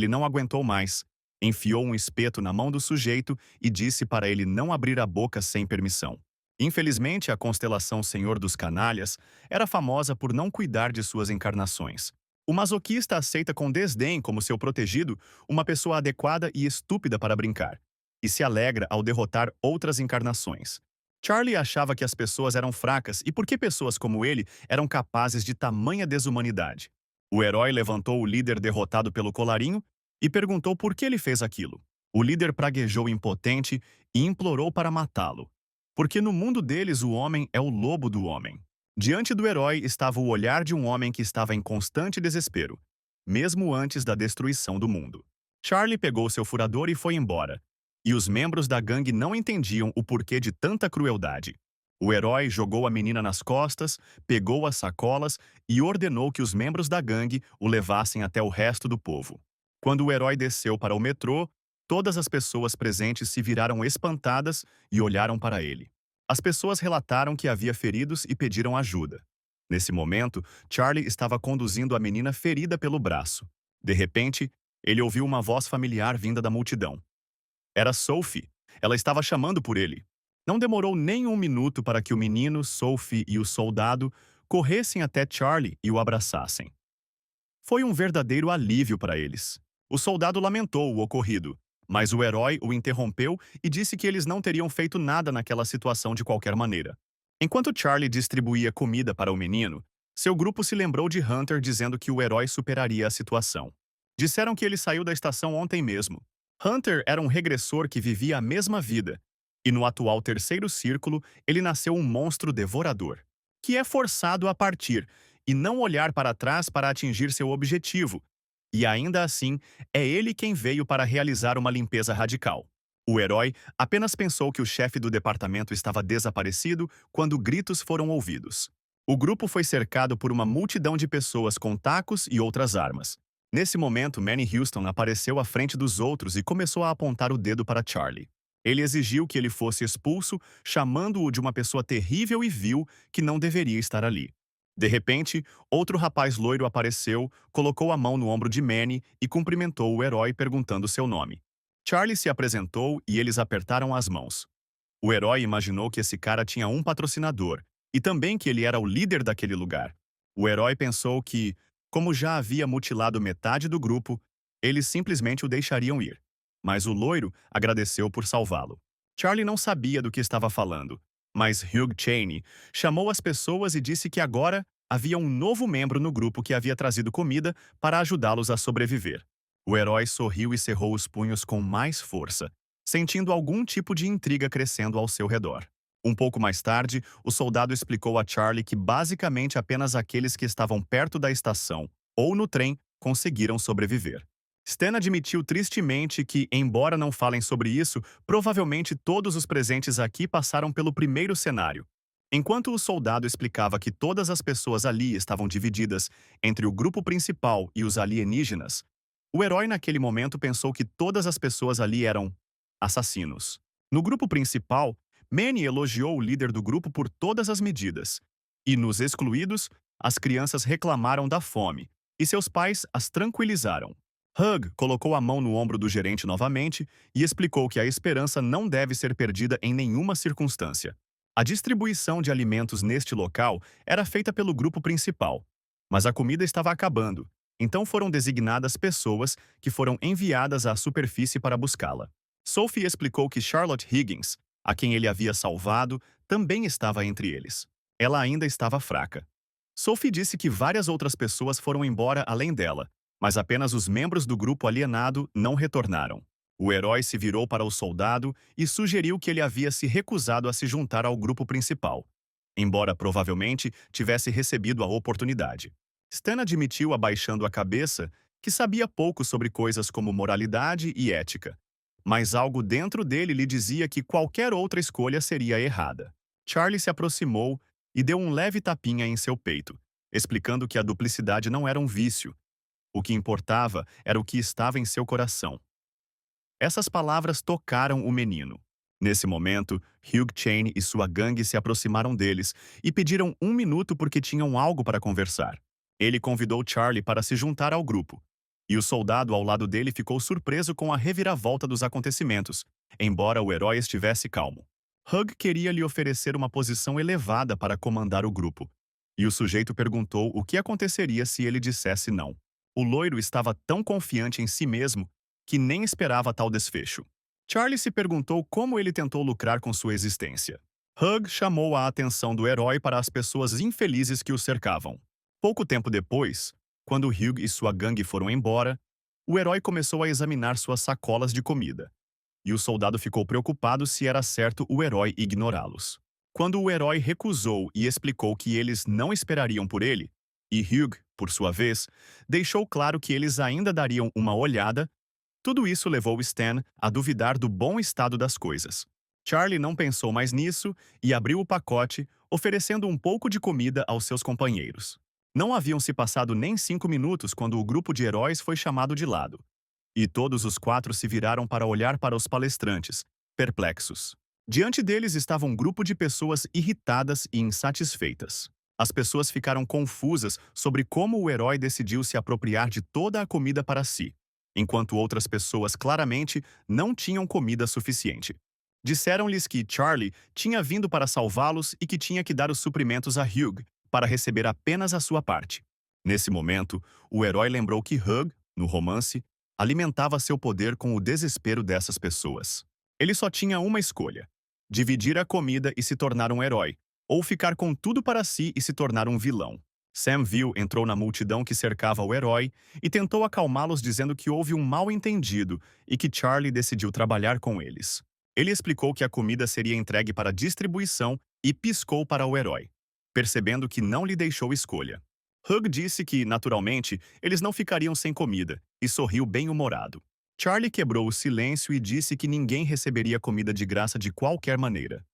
não aguentou mais, enfiou um espeto na mão do sujeito e disse para ele não abrir a boca sem permissão. Infelizmente, a constelação Senhor dos Canalhas era famosa por não cuidar de suas encarnações. O masoquista aceita com desdém como seu protegido uma pessoa adequada e estúpida para brincar, e se alegra ao derrotar outras encarnações. Charlie achava que as pessoas eram fracas e por que pessoas como ele eram capazes de tamanha desumanidade. O herói levantou o líder derrotado pelo colarinho e perguntou por que ele fez aquilo. O líder praguejou impotente e implorou para matá-lo. Porque no mundo deles o homem é o lobo do homem. Diante do herói estava o olhar de um homem que estava em constante desespero, mesmo antes da destruição do mundo. Charlie pegou seu furador e foi embora. E os membros da gangue não entendiam o porquê de tanta crueldade. O herói jogou a menina nas costas, pegou as sacolas e ordenou que os membros da gangue o levassem até o resto do povo. Quando o herói desceu para o metrô, todas as pessoas presentes se viraram espantadas e olharam para ele. As pessoas relataram que havia feridos e pediram ajuda. Nesse momento, Charlie estava conduzindo a menina ferida pelo braço. De repente, ele ouviu uma voz familiar vinda da multidão. Era Sophie. Ela estava chamando por ele. Não demorou nem um minuto para que o menino, Sophie e o soldado corressem até Charlie e o abraçassem. Foi um verdadeiro alívio para eles. O soldado lamentou o ocorrido, mas o herói o interrompeu e disse que eles não teriam feito nada naquela situação de qualquer maneira. Enquanto Charlie distribuía comida para o menino, seu grupo se lembrou de Hunter dizendo que o herói superaria a situação. Disseram que ele saiu da estação ontem mesmo. Hunter era um regressor que vivia a mesma vida, e no atual terceiro círculo ele nasceu um monstro devorador, que é forçado a partir e não olhar para trás para atingir seu objetivo, e ainda assim é ele quem veio para realizar uma limpeza radical. O herói apenas pensou que o chefe do departamento estava desaparecido quando gritos foram ouvidos. O grupo foi cercado por uma multidão de pessoas com tacos e outras armas. Nesse momento, Manny Houston apareceu à frente dos outros e começou a apontar o dedo para Charlie. Ele exigiu que ele fosse expulso, chamando-o de uma pessoa terrível e vil que não deveria estar ali. De repente, outro rapaz loiro apareceu, colocou a mão no ombro de Manny e cumprimentou o herói perguntando seu nome. Charlie se apresentou e eles apertaram as mãos. O herói imaginou que esse cara tinha um patrocinador e também que ele era o líder daquele lugar. O herói pensou que, como já havia mutilado metade do grupo, eles simplesmente o deixariam ir. Mas o loiro agradeceu por salvá-lo. Charlie não sabia do que estava falando, mas Hugh Chaney chamou as pessoas e disse que agora havia um novo membro no grupo que havia trazido comida para ajudá-los a sobreviver. O herói sorriu e cerrou os punhos com mais força, sentindo algum tipo de intriga crescendo ao seu redor. Um pouco mais tarde, o soldado explicou a Charlie que basicamente apenas aqueles que estavam perto da estação ou no trem conseguiram sobreviver. Stan admitiu tristemente que, embora não falem sobre isso, provavelmente todos os presentes aqui passaram pelo primeiro cenário. Enquanto o soldado explicava que todas as pessoas ali estavam divididas entre o grupo principal e os alienígenas, o herói naquele momento pensou que todas as pessoas ali eram assassinos. No grupo principal, Manny elogiou o líder do grupo por todas as medidas. E nos excluídos, as crianças reclamaram da fome, e seus pais as tranquilizaram. Hugh colocou a mão no ombro do gerente novamente e explicou que a esperança não deve ser perdida em nenhuma circunstância. A distribuição de alimentos neste local era feita pelo grupo principal, mas a comida estava acabando, então foram designadas pessoas que foram enviadas à superfície para buscá-la. Sophie explicou que Charlotte Higgins, a quem ele havia salvado, também estava entre eles. Ela ainda estava fraca. Sophie disse que várias outras pessoas foram embora além dela, mas apenas os membros do grupo alienado não retornaram. O herói se virou para o soldado e sugeriu que ele havia se recusado a se juntar ao grupo principal, embora provavelmente tivesse recebido a oportunidade. Stan admitiu, abaixando a cabeça, que sabia pouco sobre coisas como moralidade e ética, mas algo dentro dele lhe dizia que qualquer outra escolha seria errada. Charlie se aproximou e deu um leve tapinha em seu peito, explicando que a duplicidade não era um vício. O que importava era o que estava em seu coração. Essas palavras tocaram o menino. Nesse momento, Hugh Chaney e sua gangue se aproximaram deles e pediram um minuto porque tinham algo para conversar. Ele convidou Charlie para se juntar ao grupo, e o soldado ao lado dele ficou surpreso com a reviravolta dos acontecimentos, embora o herói estivesse calmo. Hugh queria lhe oferecer uma posição elevada para comandar o grupo, e o sujeito perguntou o que aconteceria se ele dissesse não. O loiro estava tão confiante em si mesmo que nem esperava tal desfecho. Charlie se perguntou como ele tentou lucrar com sua existência. Hug chamou a atenção do herói para as pessoas infelizes que o cercavam. Pouco tempo depois, quando Hugh e sua gangue foram embora, o herói começou a examinar suas sacolas de comida, e o soldado ficou preocupado se era certo o herói ignorá-los. Quando o herói recusou e explicou que eles não esperariam por ele, e Hugh, por sua vez, deixou claro que eles ainda dariam uma olhada, tudo isso levou Stan a duvidar do bom estado das coisas. Charlie não pensou mais nisso e abriu o pacote, oferecendo um pouco de comida aos seus companheiros. Não haviam se passado nem 5 minutos quando o grupo de heróis foi chamado de lado. E todos os quatro se viraram para olhar para os palestrantes, perplexos. Diante deles estava um grupo de pessoas irritadas e insatisfeitas. As pessoas ficaram confusas sobre como o herói decidiu se apropriar de toda a comida para si, enquanto outras pessoas claramente não tinham comida suficiente. Disseram-lhes que Charlie tinha vindo para salvá-los e que tinha que dar os suprimentos a Hugh para receber apenas a sua parte. Nesse momento, o herói lembrou que Hugh, no romance, alimentava seu poder com o desespero dessas pessoas. Ele só tinha uma escolha: dividir a comida e se tornar um herói, ou ficar com tudo para si e se tornar um vilão. Sam viu entrou na multidão que cercava o herói e tentou acalmá-los dizendo que houve um mal-entendido e que Charlie decidiu trabalhar com eles. Ele explicou que a comida seria entregue para distribuição e piscou para o herói, percebendo que não lhe deixou escolha. Hug disse que, naturalmente, eles não ficariam sem comida, e sorriu bem-humorado. Charlie quebrou o silêncio e disse que ninguém receberia comida de graça de qualquer maneira.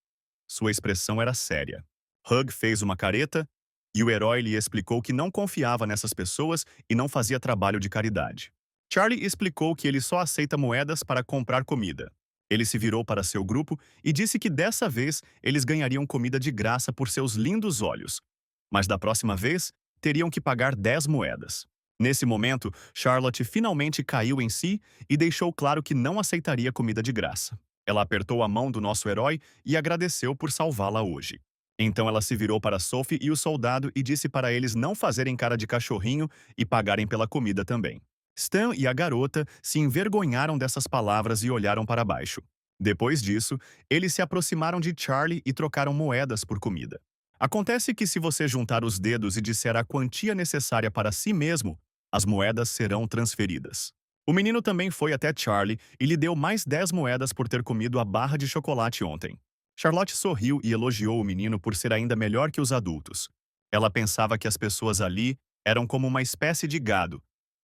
Sua expressão era séria. Hug fez uma careta, e o herói lhe explicou que não confiava nessas pessoas e não fazia trabalho de caridade. Charlie explicou que ele só aceita moedas para comprar comida. Ele se virou para seu grupo e disse que dessa vez eles ganhariam comida de graça por seus lindos olhos. Mas da próxima vez, teriam que pagar 10 moedas. Nesse momento, Charlotte finalmente caiu em si e deixou claro que não aceitaria comida de graça. Ela apertou a mão do nosso herói e agradeceu por salvá-la hoje. Então ela se virou para Sophie e o soldado e disse para eles não fazerem cara de cachorrinho e pagarem pela comida também. Stan e a garota se envergonharam dessas palavras e olharam para baixo. Depois disso, eles se aproximaram de Charlie e trocaram moedas por comida. Acontece que se você juntar os dedos e disser a quantia necessária para si mesmo, as moedas serão transferidas. O menino também foi até Charlie e lhe deu mais 10 moedas por ter comido a barra de chocolate ontem. Charlotte sorriu e elogiou o menino por ser ainda melhor que os adultos. Ela pensava que as pessoas ali eram como uma espécie de gado.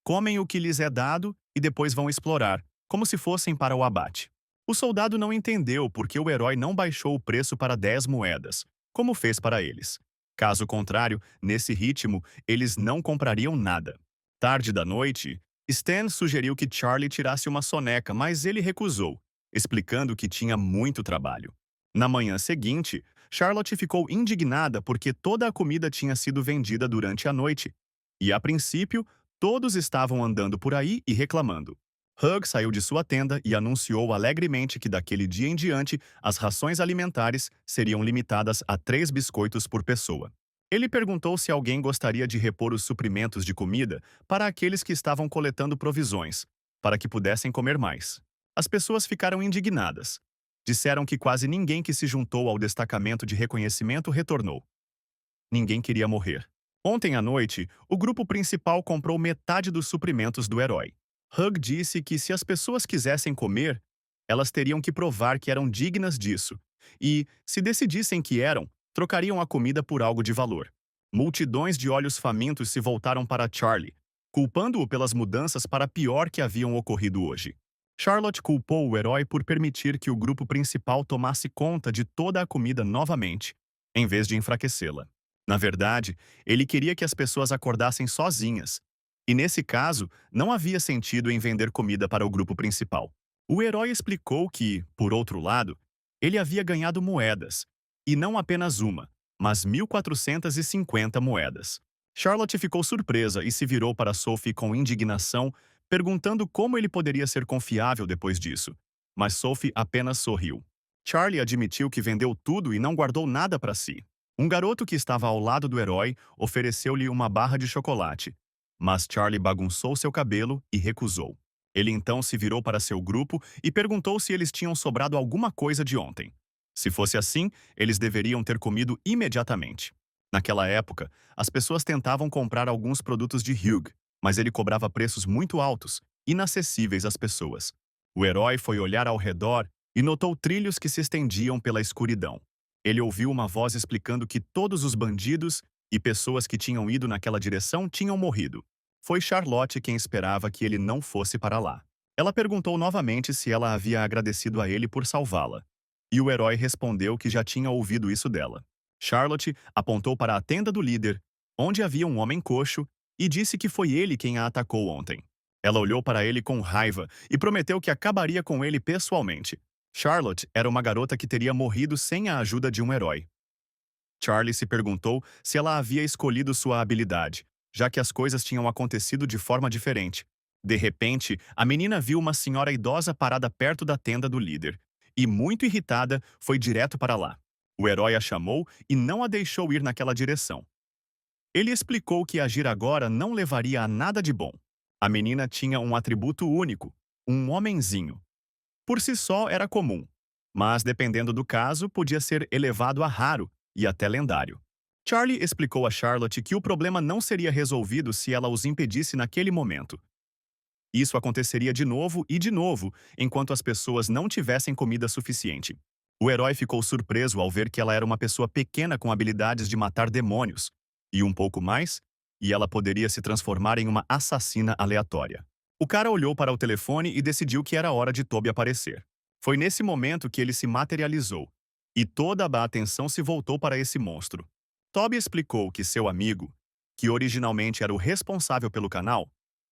Comem o que lhes é dado e depois vão explorar, como se fossem para o abate. O soldado não entendeu por que o herói não baixou o preço para 10 moedas, como fez para eles. Caso contrário, nesse ritmo, eles não comprariam nada. Tarde da noite, Stan sugeriu que Charlie tirasse uma soneca, mas ele recusou, explicando que tinha muito trabalho. Na manhã seguinte, Charlotte ficou indignada porque toda a comida tinha sido vendida durante a noite. E, a princípio, todos estavam andando por aí e reclamando. Hug saiu de sua tenda e anunciou alegremente que daquele dia em diante as rações alimentares seriam limitadas a 3 biscoitos por pessoa. Ele perguntou se alguém gostaria de repor os suprimentos de comida para aqueles que estavam coletando provisões, para que pudessem comer mais. As pessoas ficaram indignadas. Disseram que quase ninguém que se juntou ao destacamento de reconhecimento retornou. Ninguém queria morrer. Ontem à noite, o grupo principal comprou metade dos suprimentos do herói. Hug disse que se as pessoas quisessem comer, elas teriam que provar que eram dignas disso, e, se decidissem que eram, trocariam a comida por algo de valor. Multidões de olhos famintos se voltaram para Charlie, culpando-o pelas mudanças para pior que haviam ocorrido hoje. Charlotte culpou o herói por permitir que o grupo principal tomasse conta de toda a comida novamente, em vez de enfraquecê-la. Na verdade, ele queria que as pessoas acordassem sozinhas, e nesse caso, não havia sentido em vender comida para o grupo principal. O herói explicou que, por outro lado, ele havia ganhado moedas, e não apenas uma, mas 1.450 moedas. Charlotte ficou surpresa e se virou para Sophie com indignação, perguntando como ele poderia ser confiável depois disso. Mas Sophie apenas sorriu. Charlie admitiu que vendeu tudo e não guardou nada para si. Um garoto que estava ao lado do herói ofereceu-lhe uma barra de chocolate, mas Charlie bagunçou seu cabelo e recusou. Ele então se virou para seu grupo e perguntou se eles tinham sobrado alguma coisa de ontem. Se fosse assim, eles deveriam ter comido imediatamente. Naquela época, as pessoas tentavam comprar alguns produtos de Hugh, mas ele cobrava preços muito altos, inacessíveis às pessoas. O herói foi olhar ao redor e notou trilhos que se estendiam pela escuridão. Ele ouviu uma voz explicando que todos os bandidos e pessoas que tinham ido naquela direção tinham morrido. Foi Charlotte quem esperava que ele não fosse para lá. Ela perguntou novamente se ela havia agradecido a ele por salvá-la. E o herói respondeu que já tinha ouvido isso dela. Charlotte apontou para a tenda do líder, onde havia um homem coxo, e disse que foi ele quem a atacou ontem. Ela olhou para ele com raiva e prometeu que acabaria com ele pessoalmente. Charlotte era uma garota que teria morrido sem a ajuda de um herói. Charlie se perguntou se ela havia escolhido sua habilidade, já que as coisas tinham acontecido de forma diferente. De repente, a menina viu uma senhora idosa parada perto da tenda do líder, e, muito irritada, foi direto para lá. O herói a chamou e não a deixou ir naquela direção. Ele explicou que agir agora não levaria a nada de bom. A menina tinha um atributo único, um homenzinho. Por si só era comum, mas dependendo do caso, podia ser elevado a raro e até lendário. Charlie explicou a Charlotte que o problema não seria resolvido se ela os impedisse naquele momento. Isso aconteceria de novo, enquanto as pessoas não tivessem comida suficiente. O herói ficou surpreso ao ver que ela era uma pessoa pequena com habilidades de matar demônios, e um pouco mais, e ela poderia se transformar em uma assassina aleatória. O cara olhou para o telefone e decidiu que era hora de Toby aparecer. Foi nesse momento que ele se materializou, e toda a atenção se voltou para esse monstro. Toby explicou que seu amigo, que originalmente era o responsável pelo canal,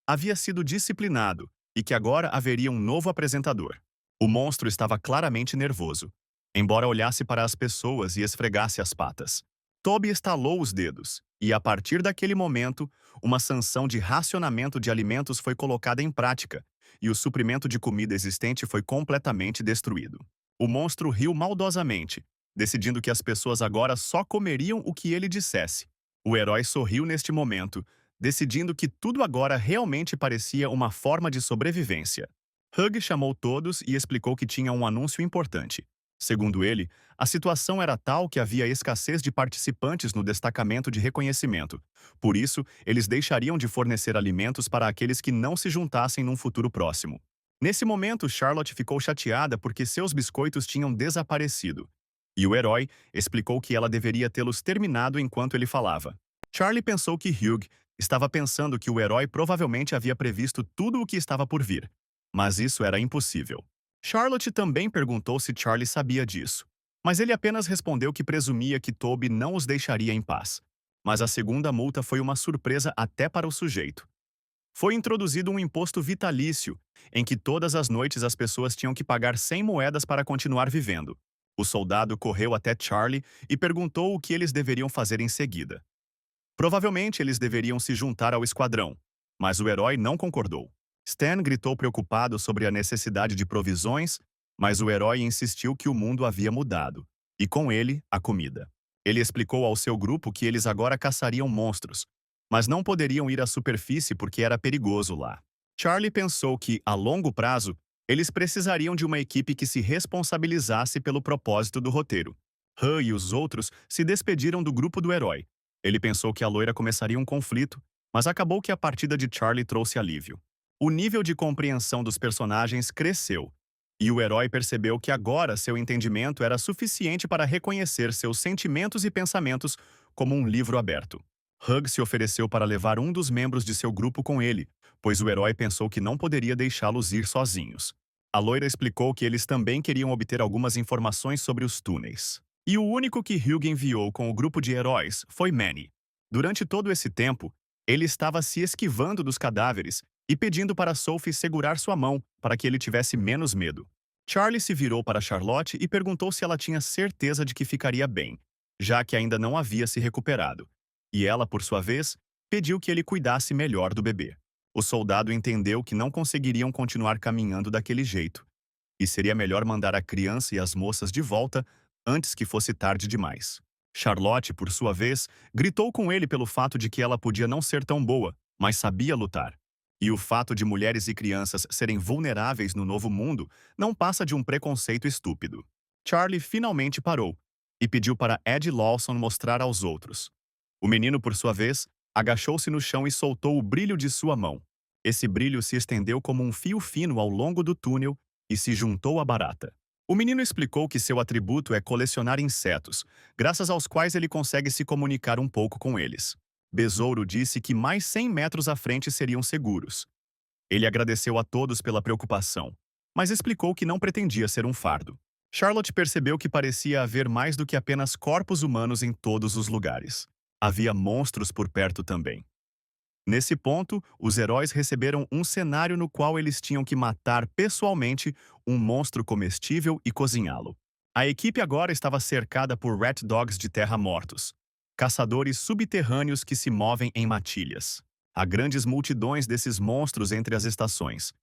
havia sido disciplinado e que agora haveria um novo apresentador. O monstro estava claramente nervoso, embora olhasse para as pessoas e esfregasse as patas. Toby estalou os dedos, e a partir daquele momento, uma sanção de racionamento de alimentos foi colocada em prática, e o suprimento de comida existente foi completamente destruído. O monstro riu maldosamente, decidindo que as pessoas agora só comeriam o que ele dissesse. O herói sorriu neste momento, decidindo que tudo agora realmente parecia uma forma de sobrevivência. Hugh chamou todos e explicou que tinha um anúncio importante. Segundo ele, a situação era tal que havia escassez de participantes no destacamento de reconhecimento. Por isso, eles deixariam de fornecer alimentos para aqueles que não se juntassem num futuro próximo. Nesse momento, Charlotte ficou chateada porque seus biscoitos tinham desaparecido. E o herói explicou que ela deveria tê-los terminado enquanto ele falava. Charlie pensou que Hugh estava pensando que o herói provavelmente havia previsto tudo o que estava por vir. Mas isso era impossível. Charlotte também perguntou se Charlie sabia disso, mas ele apenas respondeu que presumia que Toby não os deixaria em paz. Mas a segunda multa foi uma surpresa até para o sujeito. Foi introduzido um imposto vitalício, em que todas as noites as pessoas tinham que pagar 100 moedas para continuar vivendo. O soldado correu até Charlie e perguntou o que eles deveriam fazer em seguida. Provavelmente eles deveriam se juntar ao esquadrão, mas o herói não concordou. Stan gritou preocupado sobre a necessidade de provisões, mas o herói insistiu que o mundo havia mudado, e com ele, a comida. Ele explicou ao seu grupo que eles agora caçariam monstros, mas não poderiam ir à superfície porque era perigoso lá. Charlie pensou que, a longo prazo, eles precisariam de uma equipe que se responsabilizasse pelo propósito do roteiro. Hugh e os outros se despediram do grupo do herói. Ele pensou que a loira começaria um conflito, mas acabou que a partida de Charlie trouxe alívio. O nível de compreensão dos personagens cresceu, e o herói percebeu que agora seu entendimento era suficiente para reconhecer seus sentimentos e pensamentos como um livro aberto. Hugh se ofereceu para levar um dos membros de seu grupo com ele, pois o herói pensou que não poderia deixá-los ir sozinhos. A loira explicou que eles também queriam obter algumas informações sobre os túneis. E o único que Hugh enviou com o grupo de heróis foi Manny. Durante todo esse tempo, ele estava se esquivando dos cadáveres e pedindo para Sophie segurar sua mão para que ele tivesse menos medo. Charlie se virou para Charlotte e perguntou se ela tinha certeza de que ficaria bem, já que ainda não havia se recuperado. E ela, por sua vez, pediu que ele cuidasse melhor do bebê. O soldado entendeu que não conseguiriam continuar caminhando daquele jeito, e seria melhor mandar a criança e as moças de volta antes que fosse tarde demais. Charlotte, por sua vez, gritou com ele pelo fato de que ela podia não ser tão boa, mas sabia lutar. E o fato de mulheres e crianças serem vulneráveis no novo mundo não passa de um preconceito estúpido. Charlie finalmente parou e pediu para Ed Lawson mostrar aos outros. O menino, por sua vez, agachou-se no chão e soltou o brilho de sua mão. Esse brilho se estendeu como um fio fino ao longo do túnel e se juntou à barata. O menino explicou que seu atributo é colecionar insetos, graças aos quais ele consegue se comunicar um pouco com eles. Besouro disse que mais 100 metros à frente seriam seguros. Ele agradeceu a todos pela preocupação, mas explicou que não pretendia ser um fardo. Charlotte percebeu que parecia haver mais do que apenas corpos humanos em todos os lugares. Havia monstros por perto também. Nesse ponto, os heróis receberam um cenário no qual eles tinham que matar pessoalmente um monstro comestível e cozinhá-lo. A equipe agora estava cercada por rat dogs de terra mortos, caçadores subterrâneos que se movem em matilhas. Há grandes multidões desses monstros entre as estações,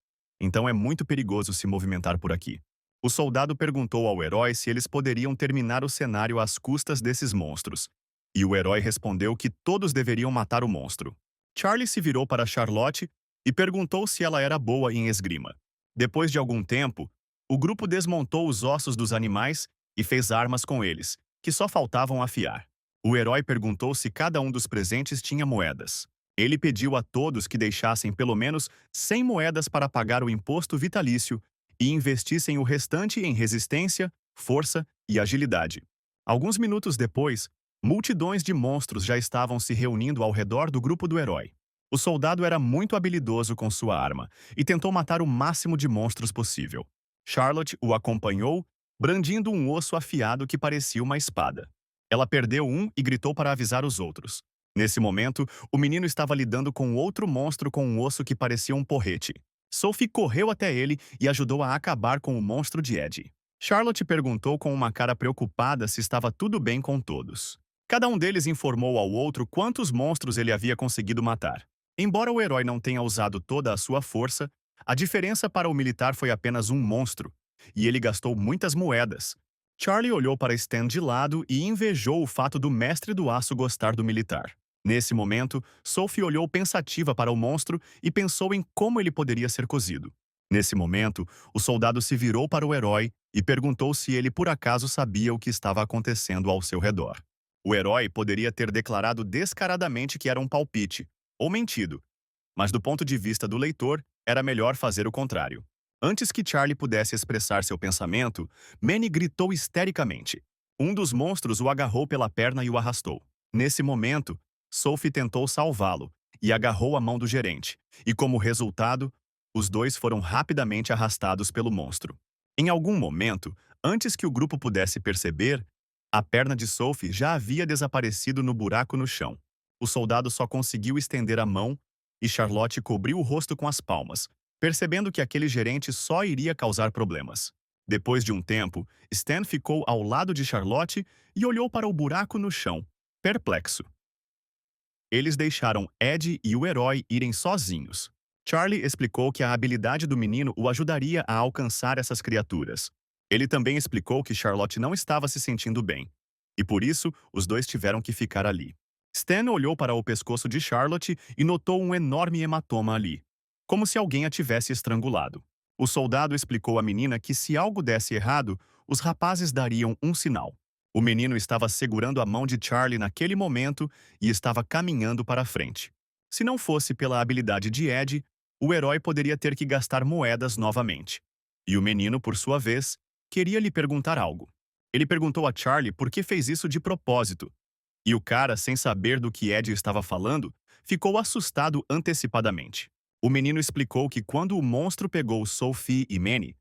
então é muito perigoso se movimentar por aqui. O soldado perguntou ao herói se eles poderiam terminar o cenário às custas desses monstros, e o herói respondeu que todos deveriam matar o monstro. Charlie se virou para Charlotte e perguntou se ela era boa em esgrima. Depois de algum tempo, o grupo desmontou os ossos dos animais e fez armas com eles, que só faltavam afiar. O herói perguntou se cada um dos presentes tinha moedas. Ele pediu a todos que deixassem pelo menos 100 moedas para pagar o imposto vitalício e investissem o restante em resistência, força e agilidade. Alguns minutos depois, multidões de monstros já estavam se reunindo ao redor do grupo do herói. O soldado era muito habilidoso com sua arma e tentou matar o máximo de monstros possível. Charlotte o acompanhou, brandindo um osso afiado que parecia uma espada. Ela perdeu um e gritou para avisar os outros. Nesse momento, o menino estava lidando com outro monstro com um osso que parecia um porrete. Sophie correu até ele e ajudou a acabar com o monstro de Ed. Charlotte perguntou com uma cara preocupada se estava tudo bem com todos. Cada um deles informou ao outro quantos monstros ele havia conseguido matar. Embora o herói não tenha usado toda a sua força, a diferença para o militar foi apenas um monstro, e ele gastou muitas moedas. Charlie olhou para Stan de lado e invejou o fato do mestre do aço gostar do militar. Nesse momento, Sophie olhou pensativa para o monstro e pensou em como ele poderia ser cozido. Nesse momento, o soldado se virou para o herói e perguntou se ele por acaso sabia o que estava acontecendo ao seu redor. O herói poderia ter declarado descaradamente que era um palpite, ou mentido, mas do ponto de vista do leitor, era melhor fazer o contrário. Antes que Charlie pudesse expressar seu pensamento, Manny gritou histericamente. Um dos monstros o agarrou pela perna e o arrastou. Nesse momento, Sophie tentou salvá-lo e agarrou a mão do gerente, e como resultado, os dois foram rapidamente arrastados pelo monstro. Em algum momento, antes que o grupo pudesse perceber, a perna de Sophie já havia desaparecido no buraco no chão. O soldado só conseguiu estender a mão e Charlotte cobriu o rosto com as palmas, percebendo que aquele gerente só iria causar problemas. Depois de um tempo, Stan ficou ao lado de Charlotte e olhou para o buraco no chão, perplexo. Eles deixaram Ed e o herói irem sozinhos. Charlie explicou que a habilidade do menino o ajudaria a alcançar essas criaturas. Ele também explicou que Charlotte não estava se sentindo bem, e por isso os dois tiveram que ficar ali. Stan olhou para o pescoço de Charlotte e notou um enorme hematoma ali, como se alguém a tivesse estrangulado. O soldado explicou à menina que se algo desse errado, os rapazes dariam um sinal. O menino estava segurando a mão de Charlie naquele momento e estava caminhando para a frente. Se não fosse pela habilidade de Ed, o herói poderia ter que gastar moedas novamente. E o menino, por sua vez, queria lhe perguntar algo. Ele perguntou a Charlie por que fez isso de propósito. E o cara, sem saber do que Ed estava falando, ficou assustado antecipadamente. O menino explicou que quando o monstro pegou Sophie e Manny,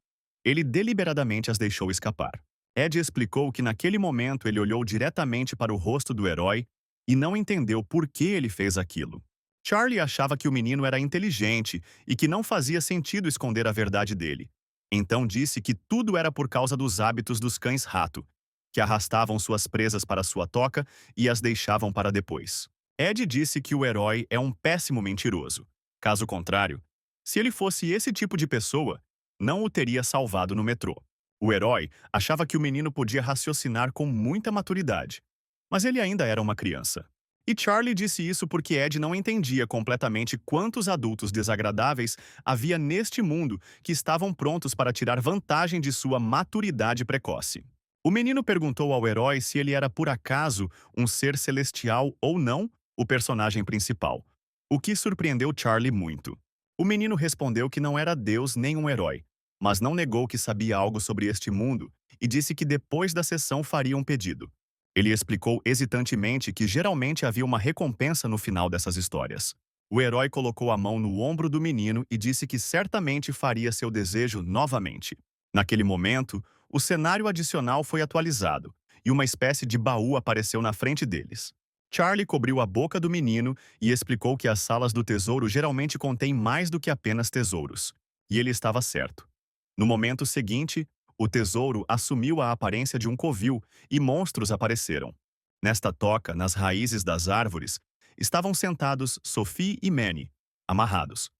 ele deliberadamente as deixou escapar. Ed explicou que naquele momento ele olhou diretamente para o rosto do herói e não entendeu por que ele fez aquilo. Charlie achava que o menino era inteligente e que não fazia sentido esconder a verdade dele. Então disse que tudo era por causa dos hábitos dos cães-rato, que arrastavam suas presas para sua toca e as deixavam para depois. Ed disse que o herói é um péssimo mentiroso. Caso contrário, se ele fosse esse tipo de pessoa, não o teria salvado no metrô. O herói achava que o menino podia raciocinar com muita maturidade, mas ele ainda era uma criança. E Charlie disse isso porque Ed não entendia completamente quantos adultos desagradáveis havia neste mundo que estavam prontos para tirar vantagem de sua maturidade precoce. O menino perguntou ao herói se ele era por acaso um ser celestial ou não, o personagem principal, o que surpreendeu Charlie muito. O menino respondeu que não era Deus nem um herói, mas não negou que sabia algo sobre este mundo e disse que depois da sessão faria um pedido. Ele explicou hesitantemente que geralmente havia uma recompensa no final dessas histórias. O herói colocou a mão no ombro do menino e disse que certamente faria seu desejo novamente. Naquele momento, o cenário adicional foi atualizado e uma espécie de baú apareceu na frente deles. Charlie cobriu a boca do menino e explicou que as salas do tesouro geralmente contêm mais do que apenas tesouros. E ele estava certo. No momento seguinte, o tesouro assumiu a aparência de um covil e monstros apareceram. Nesta toca, nas raízes das árvores, estavam sentados Sophie e Manny, amarrados.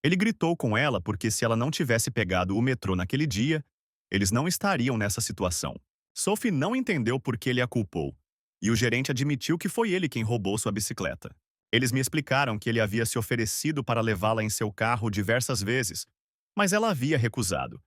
Ele gritou com ela porque se ela não tivesse pegado o metrô naquele dia, eles não estariam nessa situação. Sophie não entendeu por que ele a culpou, e o gerente admitiu que foi ele quem roubou sua bicicleta. Eles me explicaram que ele havia se oferecido para levá-la em seu carro diversas vezes, mas ela havia recusado.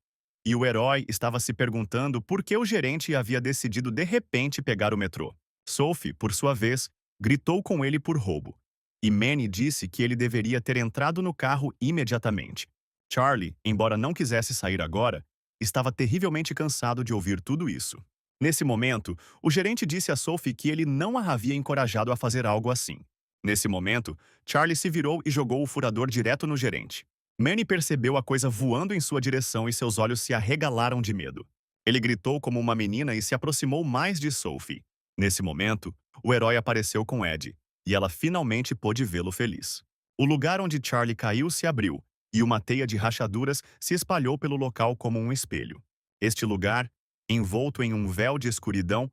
E o herói estava se perguntando por que o gerente havia decidido de repente pegar o metrô. Sophie, por sua vez, gritou com ele por roubo. E Manny disse que ele deveria ter entrado no carro imediatamente. Charlie, embora não quisesse sair agora, estava terrivelmente cansado de ouvir tudo isso. Nesse momento, o gerente disse a Sophie que ele não a havia encorajado a fazer algo assim. Nesse momento, Charlie se virou e jogou o furador direto no gerente. Manny percebeu a coisa voando em sua direção e seus olhos se arregalaram de medo. Ele gritou como uma menina e se aproximou mais de Sophie. Nesse momento, o herói apareceu com Ed, e ela finalmente pôde vê-lo feliz. O lugar onde Charlie caiu se abriu, e uma teia de rachaduras se espalhou pelo local como um espelho. Este lugar, envolto em um véu de escuridão,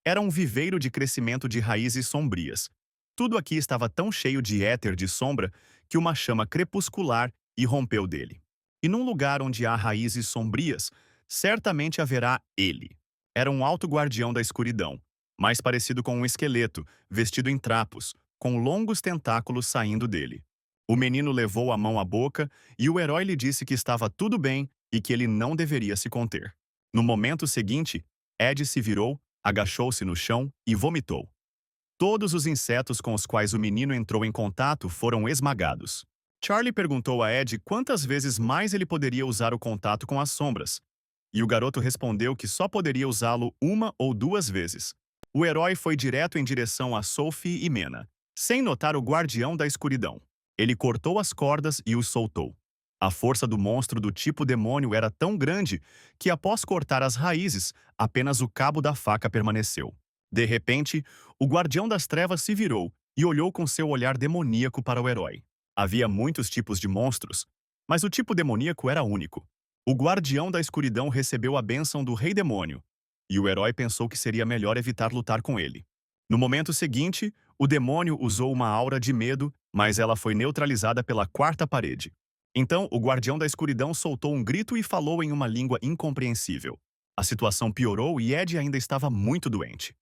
era um viveiro de crescimento de raízes sombrias. Tudo aqui estava tão cheio de éter de sombra que uma chama crepuscular irrompeu dele. E num lugar onde há raízes sombrias, certamente haverá ele. Era um alto guardião da escuridão, mais parecido com um esqueleto, vestido em trapos, com longos tentáculos saindo dele. O menino levou a mão à boca e o herói lhe disse que estava tudo bem e que ele não deveria se conter. No momento seguinte, Ed se virou, agachou-se no chão e vomitou. Todos os insetos com os quais o menino entrou em contato foram esmagados. Charlie perguntou a Ed quantas vezes mais ele poderia usar o contato com as sombras, e o garoto respondeu que só poderia usá-lo uma ou duas vezes. O herói foi direto em direção a Sophie e Mena, sem notar o guardião da escuridão. Ele cortou as cordas e os soltou. A força do monstro do tipo demônio era tão grande que, após cortar as raízes, apenas o cabo da faca permaneceu. De repente, o guardião das trevas se virou e olhou com seu olhar demoníaco para o herói. Havia muitos tipos de monstros, mas o tipo demoníaco era único. O guardião da escuridão recebeu a bênção do rei demônio, e o herói pensou que seria melhor evitar lutar com ele. No momento seguinte, o demônio usou uma aura de medo, mas ela foi neutralizada pela quarta parede. Então, o guardião da escuridão soltou um grito e falou em uma língua incompreensível. A situação piorou e Ed ainda estava muito doente.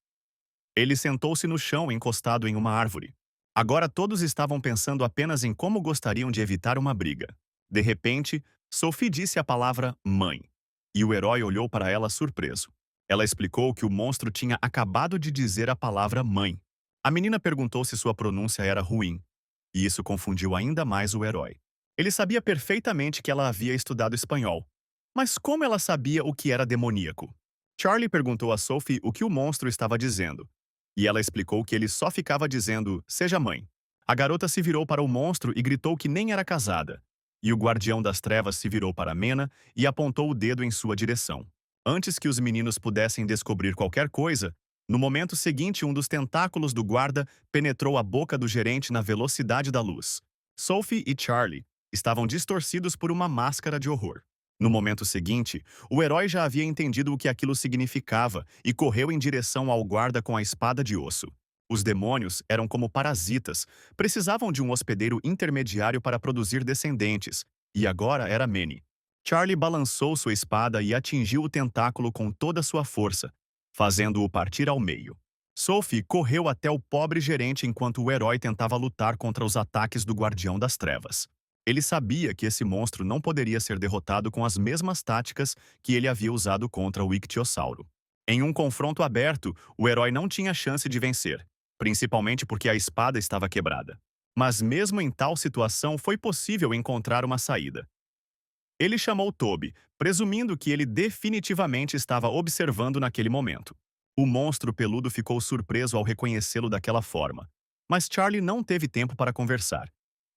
Ele sentou-se no chão encostado em uma árvore. Agora todos estavam pensando apenas em como gostariam de evitar uma briga. De repente, Sophie disse a palavra mãe, e o herói olhou para ela surpreso. Ela explicou que o monstro tinha acabado de dizer a palavra mãe. A menina perguntou se sua pronúncia era ruim, e isso confundiu ainda mais o herói. Ele sabia perfeitamente que ela havia estudado espanhol, mas como ela sabia o que era demoníaco? Charlie perguntou a Sophie o que o monstro estava dizendo, e ela explicou que ele só ficava dizendo, seja mãe. A garota se virou para o monstro e gritou que nem era casada, e o guardião das trevas se virou para Mena e apontou o dedo em sua direção. Antes que os meninos pudessem descobrir qualquer coisa, no momento seguinte um dos tentáculos do guarda penetrou a boca do gerente na velocidade da luz. Sophie e Charlie estavam distorcidos por uma máscara de horror. No momento seguinte, o herói já havia entendido o que aquilo significava e correu em direção ao guarda com a espada de osso. Os demônios eram como parasitas, precisavam de um hospedeiro intermediário para produzir descendentes, e agora era Manny. Charlie balançou sua espada e atingiu o tentáculo com toda sua força, fazendo-o partir ao meio. Sophie correu até o pobre gerente enquanto o herói tentava lutar contra os ataques do Guardião das Trevas. Ele sabia que esse monstro não poderia ser derrotado com as mesmas táticas que ele havia usado contra o Ictiossauro. Em um confronto aberto, o herói não tinha chance de vencer, principalmente porque a espada estava quebrada. Mas mesmo em tal situação foi possível encontrar uma saída. Ele chamou Toby, presumindo que ele definitivamente estava observando naquele momento. O monstro peludo ficou surpreso ao reconhecê-lo daquela forma, mas Charlie não teve tempo para conversar.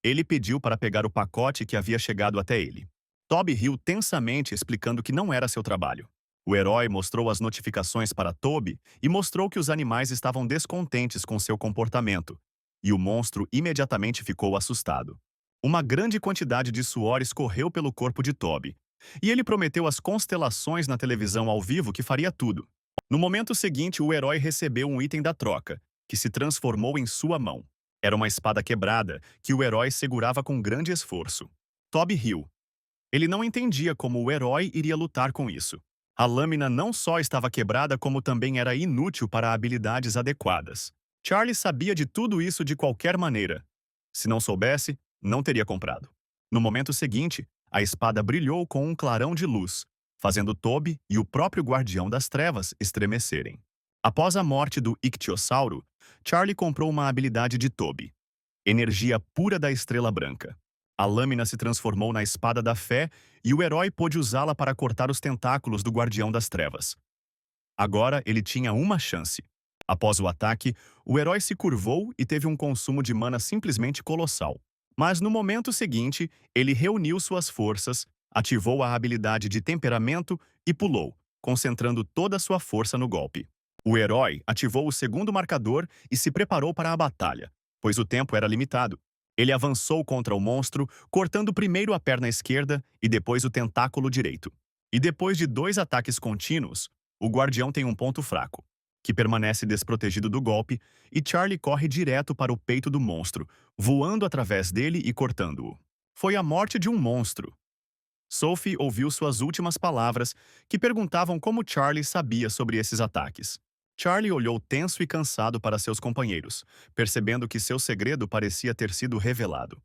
Ele pediu para pegar o pacote que havia chegado até ele. Toby riu tensamente, explicando que não era seu trabalho. O herói mostrou as notificações para Toby e mostrou que os animais estavam descontentes com seu comportamento, e o monstro imediatamente ficou assustado. Uma grande quantidade de suor escorreu pelo corpo de Toby, e ele prometeu às constelações na televisão ao vivo que faria tudo. No momento seguinte, o herói recebeu um item da troca, que se transformou em sua mão. Era uma espada quebrada, que o herói segurava com grande esforço. Toby riu. Ele não entendia como o herói iria lutar com isso. A lâmina não só estava quebrada, como também era inútil para habilidades adequadas. Charlie sabia de tudo isso de qualquer maneira. Se não soubesse, não teria comprado. No momento seguinte, a espada brilhou com um clarão de luz, fazendo Toby e o próprio Guardião das Trevas estremecerem. Após a morte do Ictiosauro, Charlie comprou uma habilidade de Toby: energia pura da Estrela Branca. A lâmina se transformou na Espada da Fé e o herói pôde usá-la para cortar os tentáculos do Guardião das Trevas. Agora ele tinha uma chance. Após o ataque, o herói se curvou e teve um consumo de mana simplesmente colossal. Mas no momento seguinte, ele reuniu suas forças, ativou a habilidade de temperamento e pulou, concentrando toda a sua força no golpe. O herói ativou o segundo marcador e se preparou para a batalha, pois o tempo era limitado. Ele avançou contra o monstro, cortando primeiro a perna esquerda e depois o tentáculo direito. E depois de 2 ataques contínuos, o guardião tem um ponto fraco, que permanece desprotegido do golpe, e Charlie corre direto para o peito do monstro, voando através dele e cortando-o. Foi a morte de um monstro. Sophie ouviu suas últimas palavras, que perguntavam como Charlie sabia sobre esses ataques. Charlie olhou tenso e cansado para seus companheiros, percebendo que seu segredo parecia ter sido revelado.